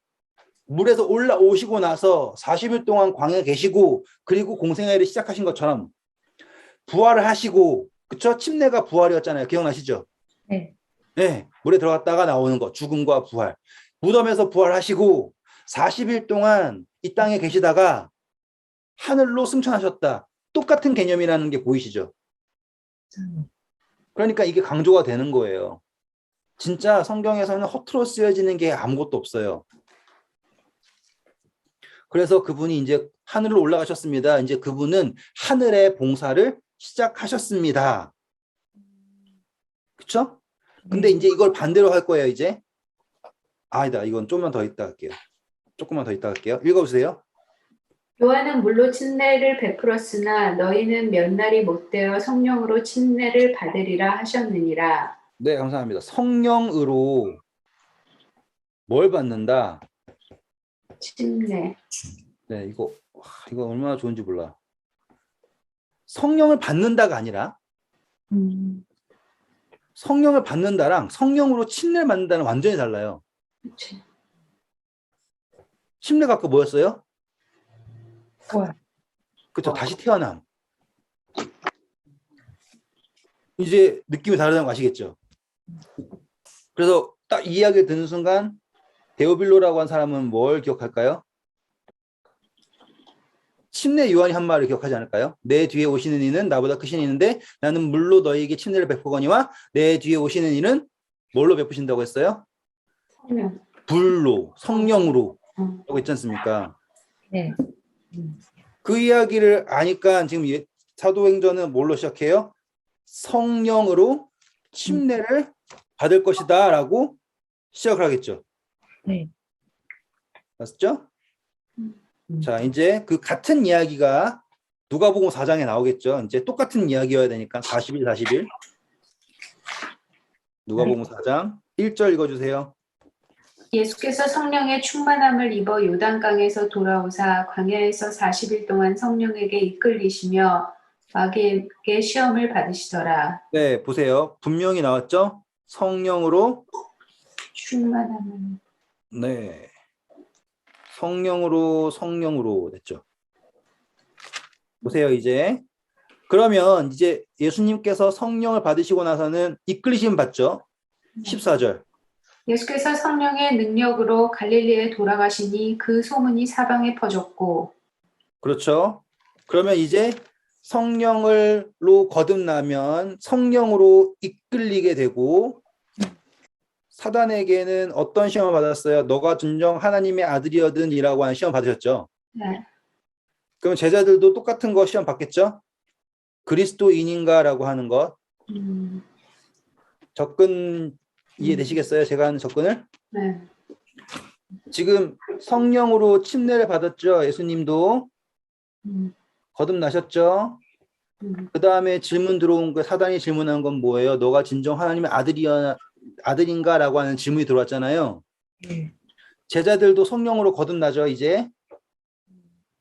물에서 올라오시고 나서 40일 동안 광야에 계시고 그리고 공생애를 시작하신 것처럼 부활을 하시고 그쵸? 침례가 부활이었잖아요. 기억나시죠? 네. 네. 물에 들어갔다가 나오는 거. 죽음과 부활. 무덤에서 부활하시고 40일 동안 이 땅에 계시다가 하늘로 승천하셨다. 똑같은 개념이라는 게 보이시죠? 그러니까 이게 강조가 되는 거예요. 진짜 성경에서는 허투루 쓰여지는 게 아무것도 없어요. 그래서 그분이 이제 하늘로 올라가셨습니다. 이제 그분은 하늘의 봉사를 시작하셨습니다. 그쵸? 근데 이제 이걸 반대로 할 거예요, 이제. 아니다. 이건 조금만 더 있다 할게요. 조금만 더 있다 할게요. 읽어보세요. 요한은 물로 침례를 베풀었으나 너희는 몇 날이 못되어 성령으로 침례를 받으리라 하셨느니라. 네, 감사합니다. 성령으로 뭘 받는다? 침례. 네, 이거 얼마나 좋은지 몰라. 성령을 받는다가 아니라 성령을 받는다랑 성령으로 침례를 받는다는 완전히 달라요. 그치. 침례가 아까 뭐였어요? 부활. 그렇죠. 다시 태어남. 이제 느낌이 다르다는 거 아시겠죠? 그래서 딱 이 이야기를 듣는 순간 데오빌로라고 한 사람은 뭘 기억할까요? 침례 요한이 한 말을 기억하지 않을까요? 내 뒤에 오시는 이는 나보다 크신 이인데 나는 물로 너희에게 침례를 베푸거니와 내 뒤에 오시는 이는 뭘로 베푸신다고 했어요? 성령. 불로, 성령으로 하고 있지 않습니까? 네. 그 이야기를 아니까 지금 사도행전은 뭘로 시작해요? 성령으로 침례를 받을 것이다 라고 시작을 하겠죠. 네. 맞죠? 자, 이제 그 같은 이야기가 누가복음 4장에 나오겠죠. 이제 똑같은 이야기여야 되니까 40일. 누가복음 4장 1절 읽어주세요. 예수께서 성령의 충만함을 입어 요단강에서 돌아오사 광야에서 40일 동안 성령에게 이끌리시며 마귀에게 시험을 받으시더라. 네, 보세요. 분명히 나왔죠? 성령으로 충만함을. 네. 성령으로 됐죠. 보세요, 이제 그러면 이제 예수님께서 성령을 받으시고 나서는 이끌리심 받죠. 14절. 예수께서 성령의 능력으로 갈릴리에 돌아가시니 그 소문이 사방에 퍼졌고 그렇죠. 그러면 이제 성령으로 거듭나면 성령으로 이끌리게 되고 사단에게는 어떤 시험을 받았어요? 너가 진정 하나님의 아들이거든이라고 하는 시험 받으셨죠. 네. 그러면 제자들도 똑같은 거 시험 받겠죠? 그리스도인인가라고 하는 것. 접근 이해되시겠어요? 제가 하는 접근을? 네. 지금 성령으로 침례를 받았죠. 예수님도 음, 거듭나셨죠. 그 다음에 질문 들어온 거 사단이 질문한 건 뭐예요? 너가 진정 하나님의 아들인가라고 하는 질문이 들어왔잖아요. 네. 제자들도 성령으로 거듭나죠. 이제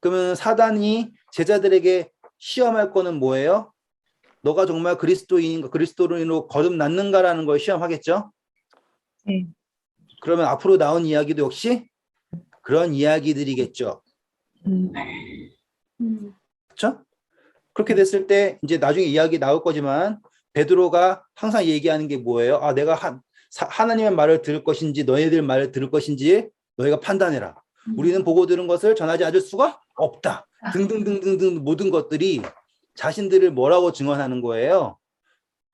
그러면 사단이 제자들에게 시험할 거는 뭐예요? 너가 정말 그리스도인인가 그리스도인으로 거듭났는가라는 걸 시험하겠죠. 네. 그러면 앞으로 나온 이야기도 역시 그런 이야기들이겠죠. 그렇죠? 그렇게 됐을 때 이제 나중에 이야기 나올 거지만 베드로가 항상 얘기하는 게 뭐예요? 아, 내가 하나님의 말을 들을 것인지 너희들 말을 들을 것인지 너희가 판단해라. 우리는 보고 들은 것을 전하지 않을 수가 없다. 등등등등등 모든 것들이 자신들을 뭐라고 증언하는 거예요?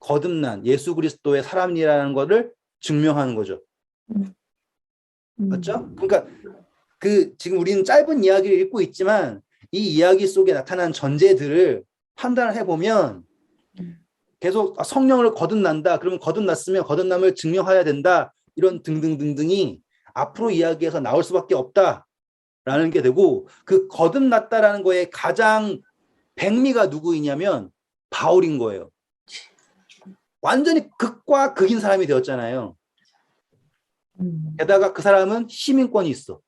거듭난 예수 그리스도의 사람이라는 것을 증명하는 거죠. 맞죠? 그러니까 지금 우리는 짧은 이야기를 읽고 있지만 이 이야기 속에 나타난 전제들을 판단을 해보면 계속 성령을 거듭난다. 그러면 거듭났으면 거듭남을 증명해야 된다. 이런 등등등등이 앞으로 이야기에서 나올 수밖에 없다라는 게 되고 그 거듭났다라는 거에 가장 백미가 누구이냐면 바울인 거예요. 완전히 극과 극인 사람이 되었잖아요. 게다가 그 사람은 시민권이 있어.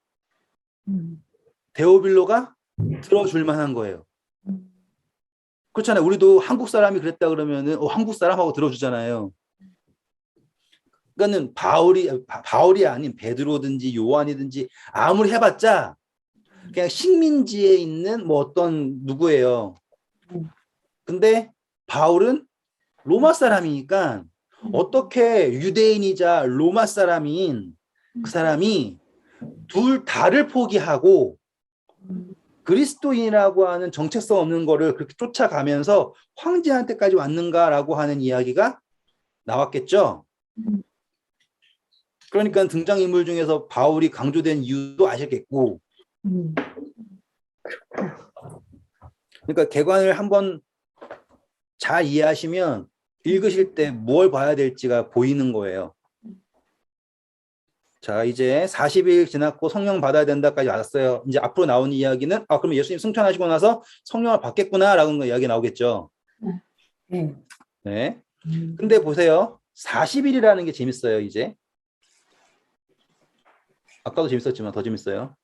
데오빌로가 들어줄 만한 거예요. 그렇잖아요. 우리도 한국 사람이 그랬다 그러면은 한국 사람하고 들어주잖아요. 그러니까는 바울이 아닌 베드로든지 요한이든지 아무리 해봤자 그냥 식민지에 있는 뭐 어떤 누구예요. 근데 바울은 로마 사람이니까 어떻게 유대인이자 로마 사람인 그 사람이 둘 다를 포기하고 그리스도인이라고 하는 정체성 없는 거를 그렇게 쫓아가면서 황제한테까지 왔는가라고 하는 이야기가 나왔겠죠. 그러니까 등장인물 중에서 바울이 강조된 이유도 아시겠고 그러니까 개관을 한번 잘 이해하시면 읽으실 때 뭘 봐야 될지가 보이는 거예요. 자, 이제 40일 지났고 성령 받아야 된다까지 왔어요. 이제 앞으로 나오는 이야기는 그럼 예수님 승천하시고 나서 성령을 받겠구나라는 이야기 나오겠죠. 네. 네. 근데 보세요. 40일이라는 게 재밌어요, 이제. 아까도 재밌었지만 더 재밌어요.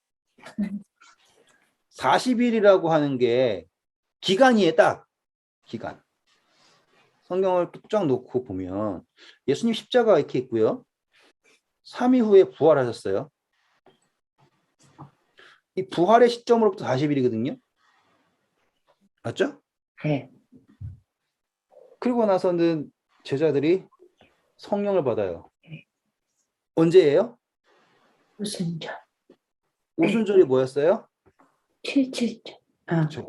40일이라고 하는 게 기간이에요, 딱. 기간. 성경을 쫙 놓고 보면 예수님 십자가가 이렇게 있고요. 3일 후에 부활하셨어요. 이 부활의 시점으로부터 40일이거든요. 맞죠? 네. 그리고 나서는 제자들이 성령을 받아요. 언제예요? 오순절. 오순절이 뭐였어요? 77절.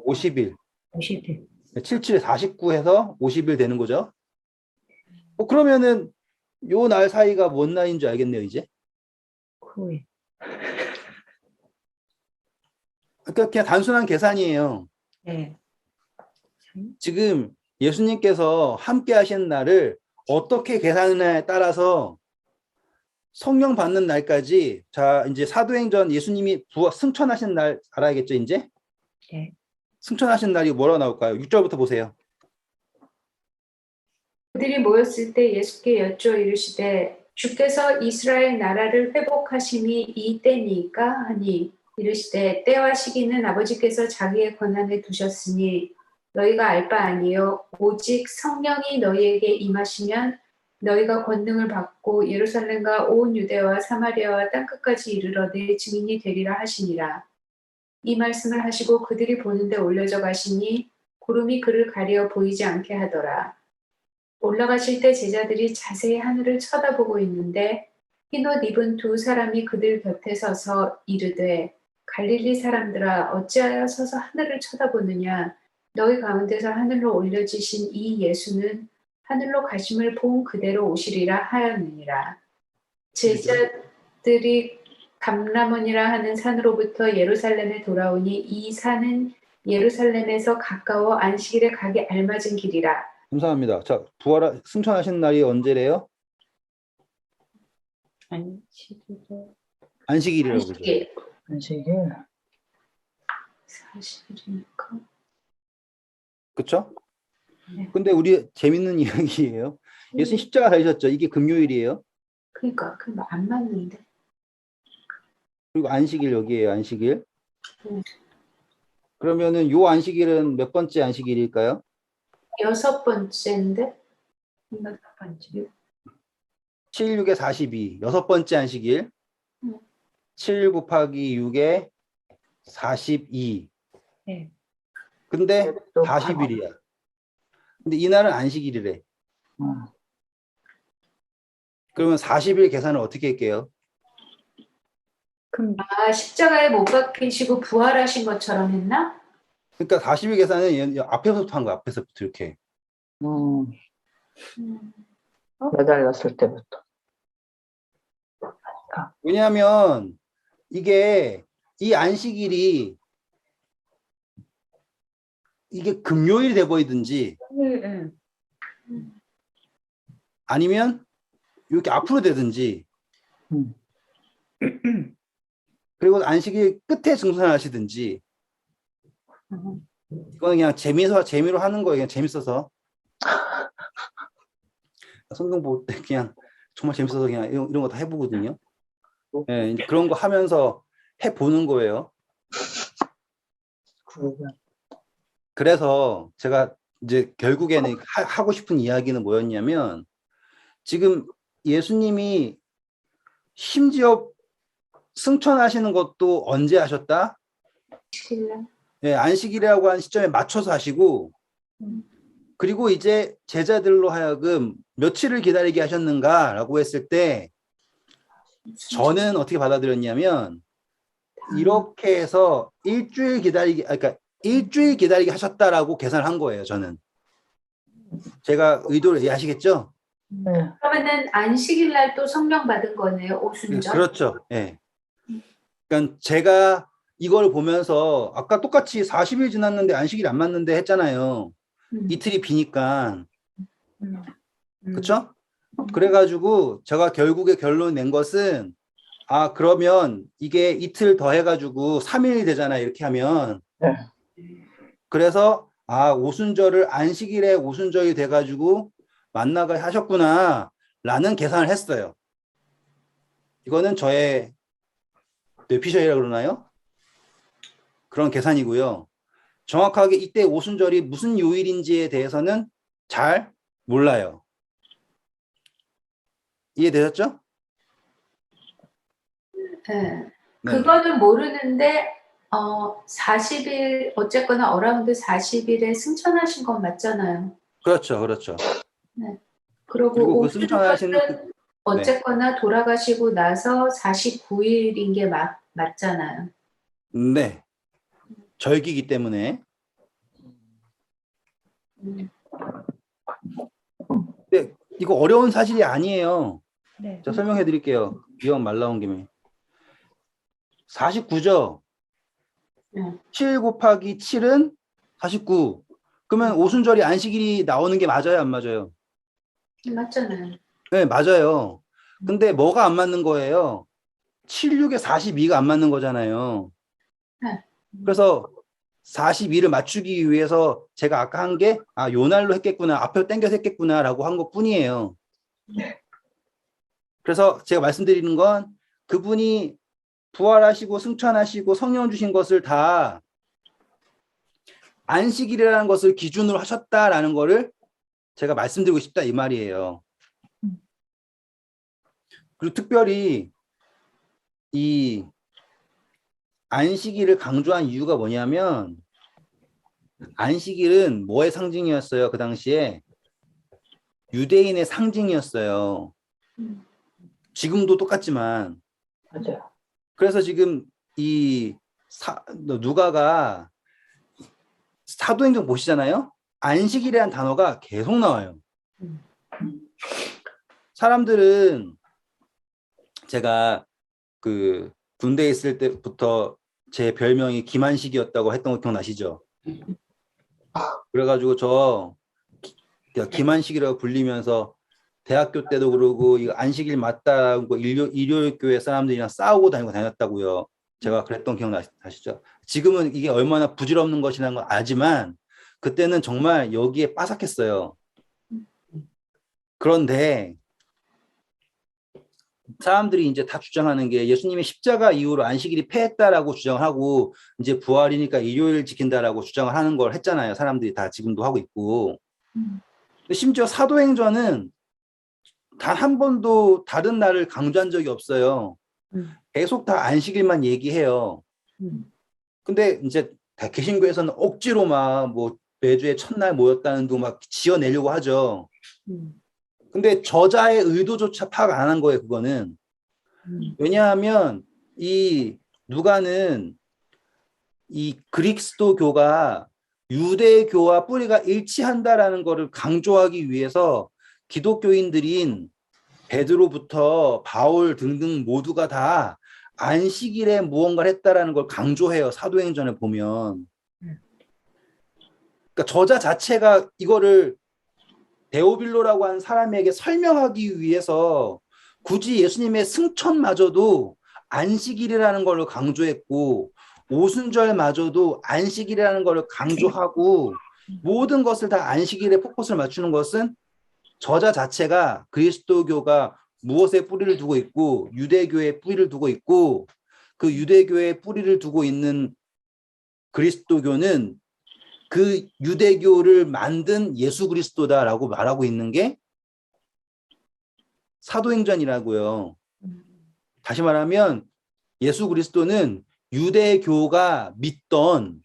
50일. 50일. 77에 49 해서 50일 되는 거죠. 그러면은 요 날 사이가 뭔 날인 줄 알겠네요, 이제. 후에. 그러니까 그냥 단순한 계산이에요. 네. 지금 예수님께서 함께 하신 날을 어떻게 계산하느냐에 따라서 성령 받는 날까지 자 이제 사도행전 예수님이 승천하신 날 알아야겠죠, 이제? 네. 승천하신 날이 뭐라고 나올까요? 6절부터 보세요. 그들이 모였을 때 예수께 여쭈어 이르시되 주께서 이스라엘 나라를 회복하심이 이 때니까 하니 이르시되 때와 시기는 아버지께서 자기의 권한에 두셨으니 너희가 알 바 아니요 오직 성령이 너희에게 임하시면 너희가 권능을 받고 예루살렘과 온 유대와 사마리아와 땅끝까지 이르러 내 증인이 되리라 하시니라. 이 말씀을 하시고 그들이 보는데 올려져 가시니 구름이 그를 가려 보이지 않게 하더라. 올라가실 때 제자들이 자세히 하늘을 쳐다보고 있는데 흰옷 입은 두 사람이 그들 곁에 서서 이르되 갈릴리 사람들아 어찌하여 서서 하늘을 쳐다보느냐 너희 가운데서 하늘로 올려지신 이 예수는 하늘로 가심을 본 그대로 오시리라 하였느니라. 제자들이 감람원이라 하는 산으로부터 예루살렘에 돌아오니 이 산은 예루살렘에서 가까워 안식일에 가기 알맞은 길이라. 감사합니다. 자, 승천하신 날이 언제래요? 안식일에 안식일이라고 그러죠. 안식일. 안식일. 40일이니까. 그쵸? 네. 근데 우리 재밌는 이야기예요. 예수님 십자가 달리셨죠. 이게 금요일이에요. 그러니까 그거 안 맞는데. 그리고 안식일 여기에요. 안식일. 음. 그러면은 요 안식일은 몇 번째 안식일일까요? 6번째인데. 몇 번째? 7, 6에 42. 여섯 번째 안식일. 음. 7 곱하기 6에 42. 네. 근데 또 40일이야. 근데 이날은 안식일이래. 그러면 40일 계산을 어떻게 할게요? 그럼 아, 십자가에 못 박히시고 부활하신 것처럼 했나? 그러니까 40일 계산은 앞에서부터 한 거야. 앞에서부터 이렇게. 음, 음. 매달렸을 때부터. 왜냐하면 이게 이 안식일이 이게 금요일이 돼버리든지 네. 아니면 이렇게 앞으로 되든지 음. 그리고 안식일 끝에 증손하시든지 이거는 그냥 재미로 하는 거예요. 그냥 재밌어서 성경 볼 때 그냥 정말 재밌어서 그냥 이런 거 다 해보거든요. 예, 이제 그런 거 하면서 해보는 거예요. 그러면 그래서 제가 이제 결국에는 하고 싶은 이야기는 뭐였냐면 지금 예수님이 심지어 승천하시는 것도 언제 하셨다? 신랑. 예, 안식일이라고 하는 시점에 맞춰서 하시고 그리고 이제 제자들로 하여금 며칠을 기다리게 하셨는가라고 했을 때 저는 어떻게 받아들였냐면 이렇게 해서 일주일 기다리게 하셨다라고 계산한 거예요. 저는 제가 의도를 이해하시겠죠? 네. 그러면은 안식일 날 또 성령 받은 거네요. 오순절. 그렇죠. 예. 그러니까 제가 이걸 보면서 아까 똑같이 40일 지났는데 안식일 안 맞는데 했잖아요. 이틀이 비니까. 그렇죠? 그래가지고 제가 결국에 결론 낸 것은 그러면 이게 이틀 더 해가지고 3일이 되잖아요. 이렇게 하면. 네. 그래서 오순절을 안식일에 오순절이 돼가지고 만나가 하셨구나 라는 계산을 했어요. 이거는 저의 뇌피셜이라고 그러나요? 그런 계산이고요. 정확하게 이때 오순절이 무슨 요일인지에 대해서는 잘 몰라요. 이해되셨죠? 네. 네. 그거는 모르는데 40일 어쨌거나 어라운드 40일에 승천하신 건 맞잖아요. 그렇죠. 그렇죠. 그리고 그리고 그 승천하신 오순절은 어쨌거나 돌아가시고 나서 49일인 게 맞잖아요. 네. 절기이기 때문에. 근데 이거 어려운 사실이 아니에요. 네. 제가 설명해 드릴게요. 이왕 말 나온 김에. 49죠? 7 곱하기 7은 49. 그러면 오순절이 안식일이 나오는 게 맞아요? 안 맞아요? 맞잖아요. 네, 맞아요. 근데 뭐가 안 맞는 거예요? 7, 6에 42가 안 맞는 거잖아요. 네. 그래서 42를 맞추기 위해서 제가 아까 한 게 요 날로 했겠구나, 앞으로 당겨서 했겠구나 라고 한 것 뿐이에요. 그래서 제가 말씀드리는 건 그분이 부활하시고 승천하시고 성령 주신 것을 다 안식일이라는 것을 기준으로 하셨다라는 거를 제가 말씀드리고 싶다 이 말이에요. 그리고 특별히 이 안식일을 강조한 이유가 뭐냐면 안식일은 뭐의 상징이었어요? 그 당시에 유대인의 상징이었어요. 지금도 똑같지만. 맞아요. 그래서 지금 이 누가가 사도행전 보시잖아요. 안식일이라는 단어가 계속 나와요. 사람들은 제가 그 군대에 있을 때부터 제 별명이 김한식이었다고 했던 거 기억나시죠? 그래가지고 저 김한식이라고 불리면서 대학교 때도 그러고 이거 안식일 맞다고 일요일 교회 사람들이랑 싸우고 다녔다고요. 제가 그랬던 기억나시죠? 지금은 이게 얼마나 부질없는 것이라는 걸 알지만 그때는 정말 여기에 빠삭했어요. 그런데 사람들이 이제 다 주장하는 게 예수님이 십자가 이후로 안식일이 폐했다라고 주장을 하고 이제 부활이니까 일요일 지킨다라고 주장을 하는 걸 했잖아요. 사람들이 다 지금도 하고 있고. 근데 심지어 사도행전은 단 한 번도 다른 날을 강조한 적이 없어요. 계속 다 안식일만 얘기해요. 근데 이제 개신교에서는 억지로 막 뭐 매주에 첫날 모였다는 둥 막 지어내려고 하죠. 근데 저자의 의도조차 파악 안 한 거예요, 그거는. 왜냐하면 이 누가는 이 그리스도교가 유대교와 뿌리가 일치한다라는 것을 강조하기 위해서 기독교인들인 베드로부터 바울 등등 모두가 다 안식일에 무언가를 했다라는 걸 강조해요. 사도행전에 보면. 그러니까 저자 자체가 이거를 데오빌로라고 하는 사람에게 설명하기 위해서 굳이 예수님의 승천마저도 안식일이라는 걸로 강조했고 오순절마저도 안식일이라는 걸 강조하고 모든 것을 다 안식일에 포커스를 맞추는 것은 저자 자체가 그리스도교가 무엇에 뿌리를 두고 있고 유대교에 뿌리를 두고 있고 그 유대교에 뿌리를 두고 있는 그리스도교는 그 유대교를 만든 예수 그리스도다라고 말하고 있는 게 사도행전이라고요. 다시 말하면 예수 그리스도는 유대교가 믿던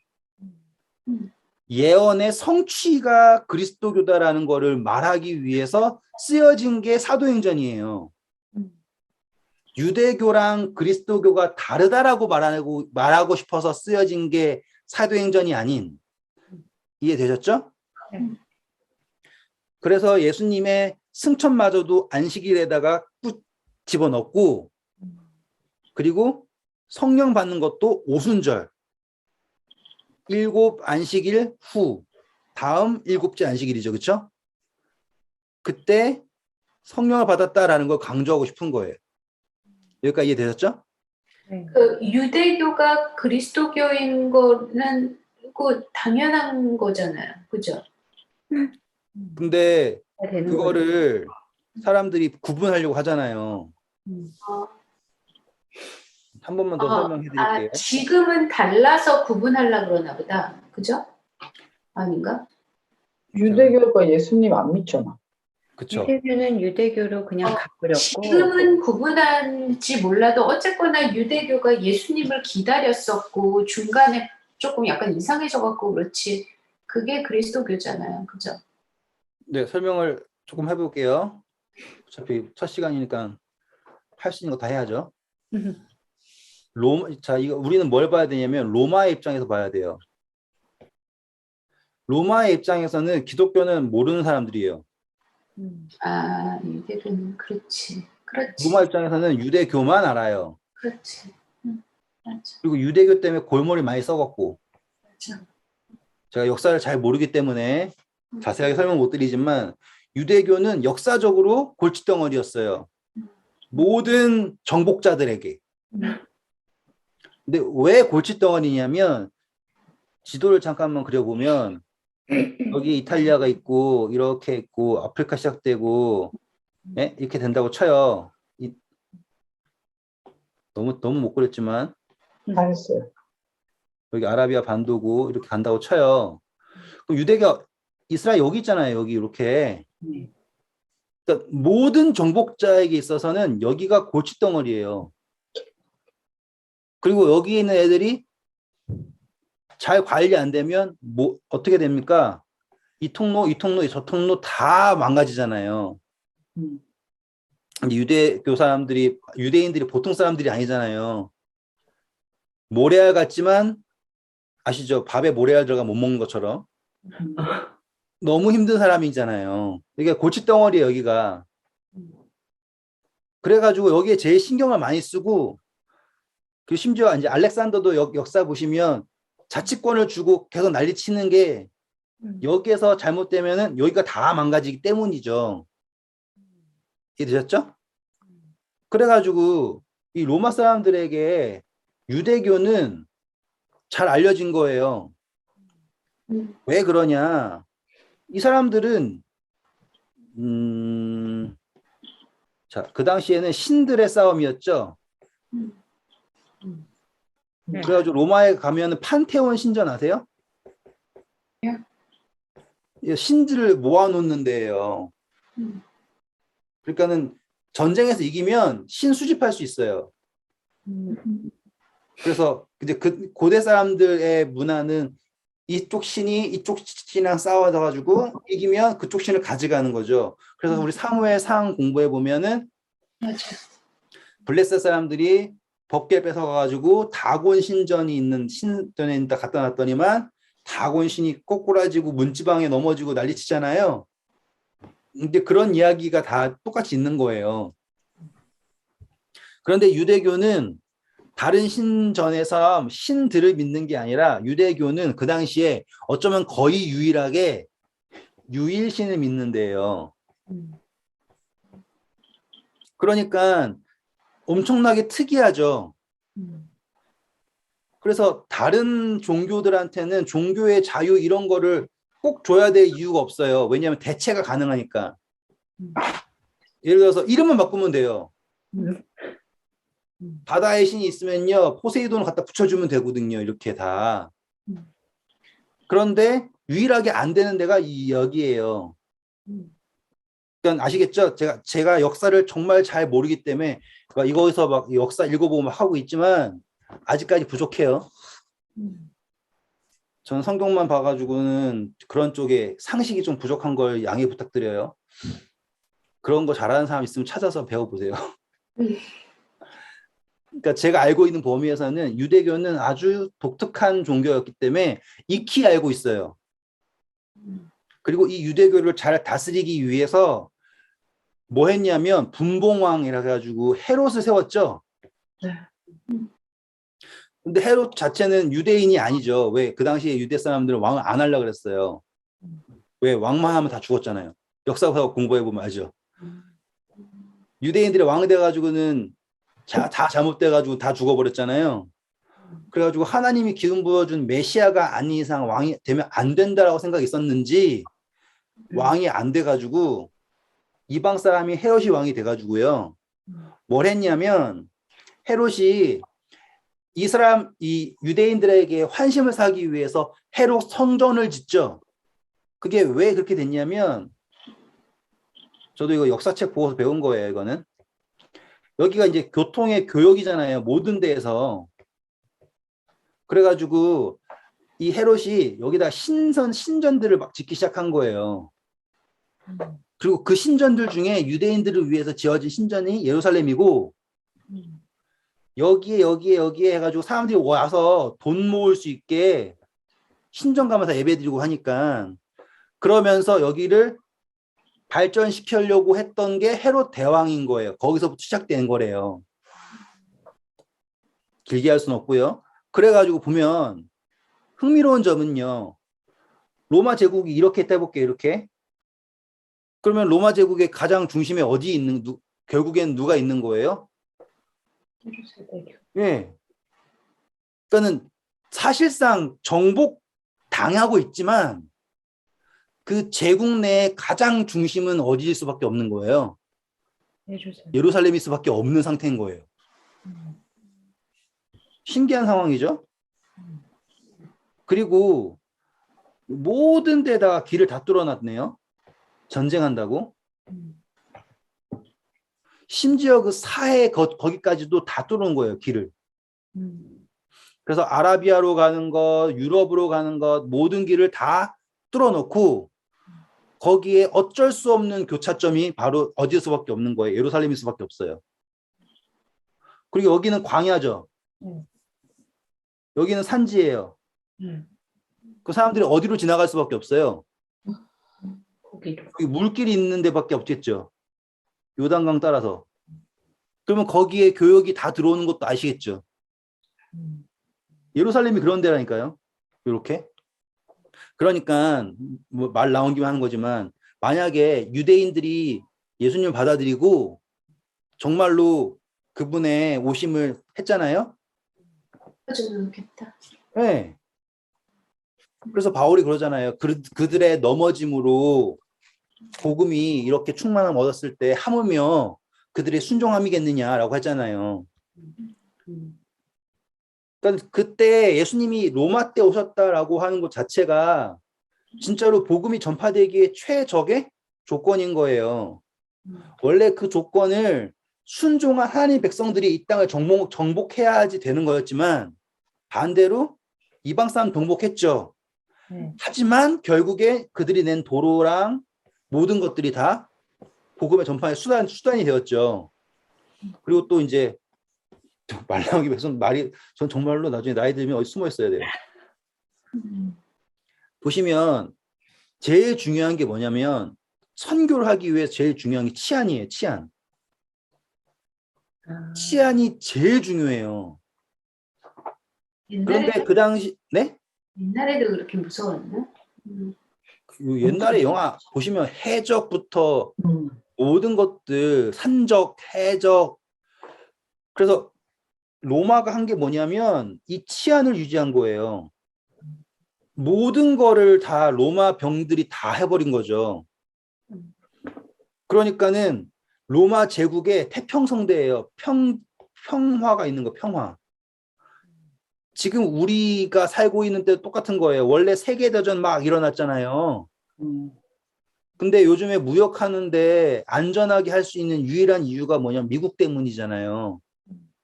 예언의 성취가 그리스도교다라는 것을 말하기 위해서 쓰여진 게 사도행전이에요. 유대교랑 그리스도교가 다르다라고 말하고 싶어서 쓰여진 게 사도행전이 아닌, 이해되셨죠? 네. 그래서 예수님의 승천마저도 안식일에다가 집어넣고 그리고 성령 받는 것도 오순절, 7 안식일 후 다음 7째 안식일이죠. 그렇죠? 그때 성령을 받았다라는 걸 강조하고 싶은 거예요. 여기까지 이해되셨죠? 네. 그 유대교가 그리스도교인 거는 그 당연한 거잖아요. 그죠? 근데 잘 되는 그거를 사람들이 구분하려고 하잖아요. 한 번만 더 설명해 드릴게요. 지금은 달라서 구분하려고 그러나 보다. 그죠? 아닌가? 유대교가 예수님 안 믿잖아. 그렇죠. 유대교는 유대교로 그냥 가버렸고 지금은 구분한지 몰라도 어쨌거나 유대교가 예수님을 기다렸었고 중간에 조금 약간 이상해져갖고 그렇지. 그게 그리스도교잖아요. 그죠? 네, 설명을 조금 해볼게요. 어차피 첫 시간이니까 할 수 있는 거 다 해야죠. 자, 이거 우리는 뭘 봐야 되냐면 로마의 입장에서 봐야 돼요. 로마의 입장에서는 기독교는 모르는 사람들이에요. 유대교는 그렇지. 로마 입장에서는 유대교만 알아요. 그렇지. 맞아. 그리고 유대교 때문에 골머리 많이 썩었고. 맞아. 제가 역사를 잘 모르기 때문에 자세하게 설명 못 드리지만 유대교는 역사적으로 골칫덩어리였어요. 모든 정복자들에게. 근데 왜 골칫덩어리냐면 지도를 잠깐만 그려보면 여기 이탈리아가 있고 이렇게 있고 아프리카 시작되고 네? 이렇게 된다고 쳐요. 너무 못 그렸지만 잘했어요. 여기 아라비아 반도고 이렇게 간다고 쳐요. 그럼 유대교 이스라엘 여기 있잖아요. 여기 이렇게. 그러니까 모든 정복자에게 있어서는 여기가 골칫덩어리예요. 그리고 여기 있는 애들이 잘 관리 안 되면 뭐 어떻게 됩니까? 이 통로, 이 통로, 저 통로 다 망가지잖아요. 음. 근데 유대교 사람들이 유대인들이 보통 사람들이 아니잖아요. 모래알 같지만 아시죠? 밥에 모래알 들어가 못 먹는 것처럼 음. 너무 힘든 사람이잖아요. 이게 골칫덩어리예요, 여기가. 그래가지고 여기에 제일 신경을 많이 쓰고 그 심지어 이제 알렉산더도 역사 보시면 자치권을 주고 계속 난리치는 게 여기에서 잘못되면은 여기가 다 망가지기 때문이죠. 이해되셨죠? 그래가지고 이 로마 사람들에게 유대교는 잘 알려진 거예요. 왜 그러냐? 이 사람들은 자, 그 당시에는 신들의 싸움이었죠. 네. 그래가지고 로마에 가면은 판테온 신전 아세요? 이 신들을 모아놓는 데예요. 그러니까는 전쟁에서 이기면 신 수집할 수 있어요. 그래서 이제 그 고대 사람들의 문화는 이쪽 신이 이쪽 신이랑 싸워가지고 이기면 그쪽 신을 가져가는 거죠. 그래서 우리 사무엘 상 공부해 보면은 맞아. 블레셋 사람들이 법궤 뺏어가가지고 다곤 신전이 있는 신전에 갖다 놨더니만 다곤 신이 꼬꾸라지고 문지방에 넘어지고 난리치잖아요. 근데 그런 이야기가 다 똑같이 있는 거예요. 그런데 유대교는 다른 신전에서 신들을 믿는 게 아니라 유대교는 그 당시에 어쩌면 거의 유일하게 유일신을 믿는데요. 그러니까 엄청나게 특이하죠. 그래서 다른 종교들한테는 종교의 자유 이런 거를 꼭 줘야 될 이유가 없어요. 왜냐하면 대체가 가능하니까. 예를 들어서 이름만 바꾸면 돼요. 바다의 신이 있으면요, 포세이돈을 갖다 붙여주면 되거든요. 이렇게 다. 그런데 유일하게 안 되는 데가 여기에요. 그러니까 아시겠죠? 제가 역사를 정말 잘 모르기 때문에 이거에서 막 역사 읽어보고 막 하고 있지만 아직까지 부족해요. 저는 성경만 봐가지고는 그런 쪽에 상식이 좀 부족한 걸 양해 부탁드려요. 그런 거 잘하는 사람 있으면 찾아서 배워보세요. 그러니까 제가 알고 있는 범위에서는 유대교는 아주 독특한 종교였기 때문에 익히 알고 있어요. 그리고 이 유대교를 잘 다스리기 위해서 뭐 했냐면 분봉왕이라 해가지고 헤롯을 세웠죠. 네. 근데 헤롯 자체는 유대인이 아니죠. 왜? 그 당시에 유대 사람들은 왕을 안 하려고 그랬어요. 왜? 왕만 하면 다 죽었잖아요. 역사서 공부해보면 알죠. 유대인들이 왕이 돼가지고는 다 잘못돼가지고 다 죽어버렸잖아요. 그래가지고 하나님이 기름 부어준 메시아가 아닌 이상 왕이 되면 안 된다라고 생각이 있었는지 왕이 안 돼가지고 이방 사람이 헤롯이 왕이 돼가지고요. 뭘 했냐면 헤롯이 이 유대인들에게 환심을 사기 위해서 헤롯 성전을 짓죠. 그게 왜 그렇게 됐냐면 저도 이거 역사책 보고서 배운 거예요. 이거는 여기가 이제 교통의 교역이잖아요. 모든 데에서. 그래가지고 이 헤롯이 여기다 신전들을 막 짓기 시작한 거예요. 그리고 그 신전들 중에 유대인들을 위해서 지어진 신전이 예루살렘이고 여기에 해가지고 사람들이 와서 돈 모을 수 있게 신전 가면서 예배 드리고 하니까 그러면서 여기를 발전시키려고 했던 게 헤롯 대왕인 거예요. 거기서부터 시작된 거래요. 길게 할 수는 없고요. 그래가지고 보면 흥미로운 점은요. 로마 제국이 이렇게 했다 해볼게요. 이렇게. 그러면 로마 제국의 가장 중심에 결국엔 누가 있는 거예요? 예. 그러니까는 사실상 정복 당하고 있지만 그 제국 내의 가장 중심은 어디일 수밖에 없는 거예요. 예루살렘일 수밖에 없는 상태인 거예요. 신기한 상황이죠. 그리고 모든 데다가 길을 다 뚫어놨네요. 전쟁한다고. 심지어 그 사해 거기까지도 다 뚫은 거예요. 길을. 그래서 아라비아로 가는 것, 유럽으로 가는 것, 모든 길을 다 뚫어놓고 거기에 어쩔 수 없는 교차점이 바로 어디서밖에 없는 거예요. 예루살렘일 수밖에 없어요. 그리고 여기는 광야죠. 여기는 산지예요. 그 사람들이 어디로 지나갈 수밖에 없어요. 거기로. 여기 물길이 있는 데밖에 없겠죠. 요단강 따라서. 그러면 거기에 교역이 다 들어오는 것도 아시겠죠. 예루살렘이 그런 데라니까요. 이렇게. 그러니까 뭐 말 나온 김에 하는 거지만 만약에 유대인들이 예수님을 받아들이고 정말로 그분의 오심을 했잖아요. 좋겠다. 네. 그래서 바울이 그러잖아요. 그들의 넘어짐으로 복음이 이렇게 충만함 얻었을 때 하물며 그들의 순종함이겠느냐라고 했잖아요. 그러니까 그때 예수님이 로마 때 오셨다라고 하는 것 자체가 진짜로 복음이 전파되기에 최적의 조건인 거예요. 원래 그 조건을 순종한 하나님 백성들이 이 땅을 정복해야지 되는 거였지만 반대로 이방 사람 정복했죠. 하지만 결국에 그들이 낸 도로랑 모든 것들이 다 복음의 전파의 수단이 되었죠. 그리고 또 이제 말 나오기 위해서 전 정말로 나중에 나이 들면 어디 숨어 있어야 돼요. 보시면 제일 중요한 게 뭐냐면 선교를 하기 위해 제일 중요한 게 치안이에요. 치안. 치안이 제일 중요해요. 그런데 그 당시 네? 옛날에도 그렇게 무서웠나? 그 옛날에 영화 보시면 해적부터 모든 것들 산적, 해적. 그래서 로마가 한 게 뭐냐면 이 치안을 유지한 거예요. 모든 거를 다 로마 병들이 다 해버린 거죠. 그러니까는 로마 제국의 태평성대예요. 평화가 있는 거, 평화. 지금 우리가 살고 있는 때 똑같은 거예요. 원래 세계대전 막 일어났잖아요. 근데 요즘에 무역하는데 안전하게 할 수 있는 유일한 이유가 뭐냐면 미국 때문이잖아요.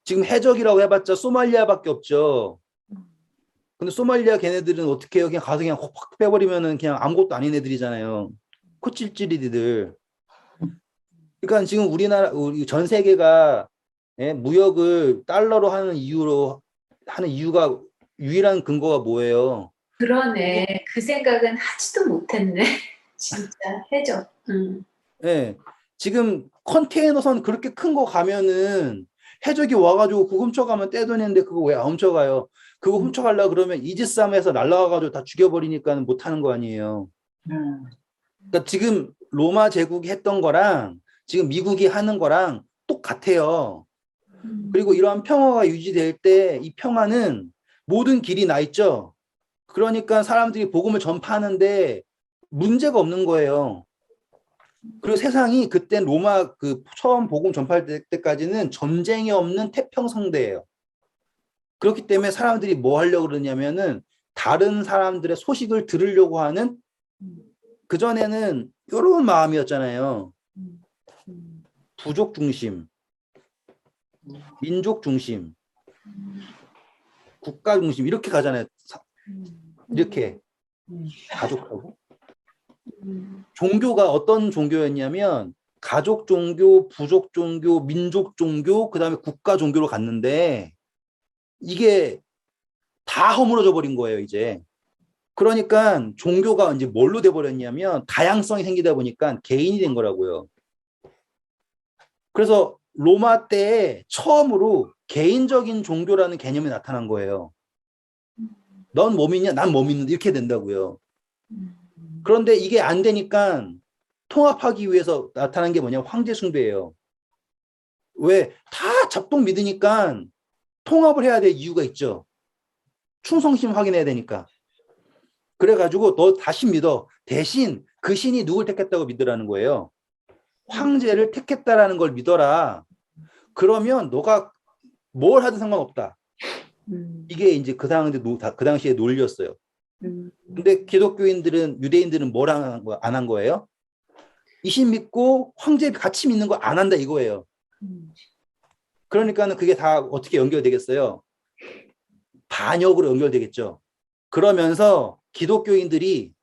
지금 해적이라고 해봤자 소말리아밖에 없죠. 근데 소말리아 걔네들은 어떻게 해요? 그냥 가서 그냥 확 빼버리면은 그냥 아무것도 아닌 애들이잖아요. 코찔찔이들. 그러니까 지금 우리 전 세계가 무역을 달러로 하는 이유가 유일한 근거가 뭐예요? 그러네. 그 생각은 하지도 못했네. 진짜 해적. 예. 지금 컨테이너선 그렇게 큰 거 가면은 해적이 와가지고 그거 훔쳐가면 떼돈인데 그거 왜 안 훔쳐가요? 그거 훔쳐가려고 그러면 이지스함에서 날라와가지고 다 죽여버리니까 못 하는 거 아니에요. 그러니까 지금 로마 제국이 했던 거랑 지금 미국이 하는 거랑 똑같아요. 그리고 이러한 평화가 유지될 때 이 평화는 모든 길이 나 있죠. 그러니까 사람들이 복음을 전파하는데 문제가 없는 거예요. 그리고 세상이 그때 로마 그 처음 복음 전파할 때까지는 전쟁이 없는 태평성대예요. 그렇기 때문에 사람들이 뭐 하려고 그러냐면은 다른 사람들의 소식을 들으려고 하는 그전에는 이런 마음이었잖아요. 부족 중심, 민족 중심, 국가 중심 이렇게 가잖아요. 이렇게 가족하고 종교가 어떤 종교였냐면 가족 종교, 부족 종교, 민족 종교, 그다음에 국가 종교로 갔는데 이게 다 허물어져 버린 거예요, 이제. 그러니까 종교가 이제 뭘로 돼 버렸냐면 다양성이 생기다 보니까 개인이 된 거라고요. 그래서 로마 때에 처음으로 개인적인 종교라는 개념이 나타난 거예요. 넌 뭐 믿냐? 난 뭐 믿는데 이렇게 된다고요. 그런데 이게 안 되니까 통합하기 위해서 나타난 게 뭐냐면 황제 숭배예요. 왜? 다 잡동 믿으니까 통합을 해야 될 이유가 있죠. 충성심 확인해야 되니까. 그래가지고 너 다시 믿어. 대신 그 신이 누굴 택했다고 믿으라는 거예요. 황제를 택했다라는 걸 믿어라. 그러면 너가 뭘 하든 상관없다. 이게 이제 그 당시에 논리였어요. 근데 기독교인들은, 유대인들은 뭘 안 한 거예요? 이 신 믿고 황제 같이 믿는 거 안 한다 이거예요. 그러니까는 그게 다 어떻게 연결되겠어요? 반역으로 연결되겠죠. 그러면서 기독교인들이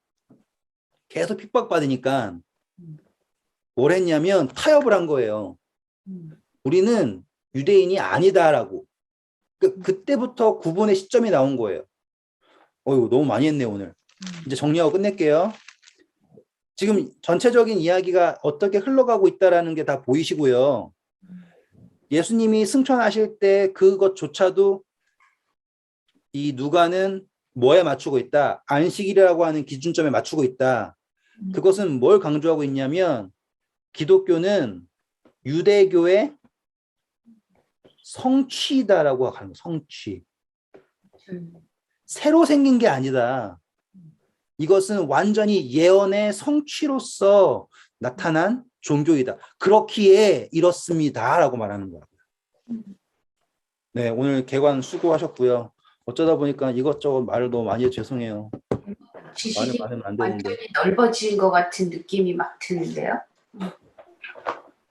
계속 핍박받으니까 뭘 했냐면 타협을 한 거예요. 우리는 유대인이 아니다라고. 그때부터 구분의 시점이 나온 거예요. 어이구, 너무 많이 했네, 오늘. 이제 정리하고 끝낼게요. 지금 전체적인 이야기가 어떻게 흘러가고 있다라는 게 다 보이시고요. 예수님이 승천하실 때 그것조차도 이 누가는 뭐에 맞추고 있다? 안식일이라고 하는 기준점에 맞추고 있다. 그것은 뭘 강조하고 있냐면 기독교는 유대교의 성취다라고 하는 거예요. 성취. 새로 생긴 게 아니다. 이것은 완전히 예언의 성취로서 나타난 종교이다. 그렇기에 이렇습니다라고 말하는 거예요. 네, 오늘 개관 수고하셨고요. 어쩌다 보니까 이것저것 말을 너무 많이 해서 죄송해요. 지식이 말을 안 되는데. 완전히 넓어진 것 같은 느낌이 막 드는데요.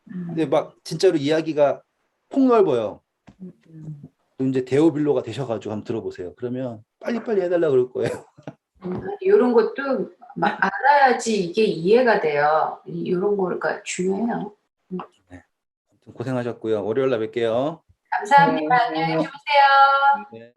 근데 막 진짜로 이야기가 폭넓어요. 또 이제 데오빌로가 되셔가지고 한번 들어보세요. 그러면 빨리빨리 해달라 그럴 거예요. 이런 것도 막 알아야지 이게 이해가 돼요. 이런 거가 중요해요. 네. 아무튼 고생하셨고요. 월요일 날 뵐게요. 감사합니다. 안녕히 주무세요. 네.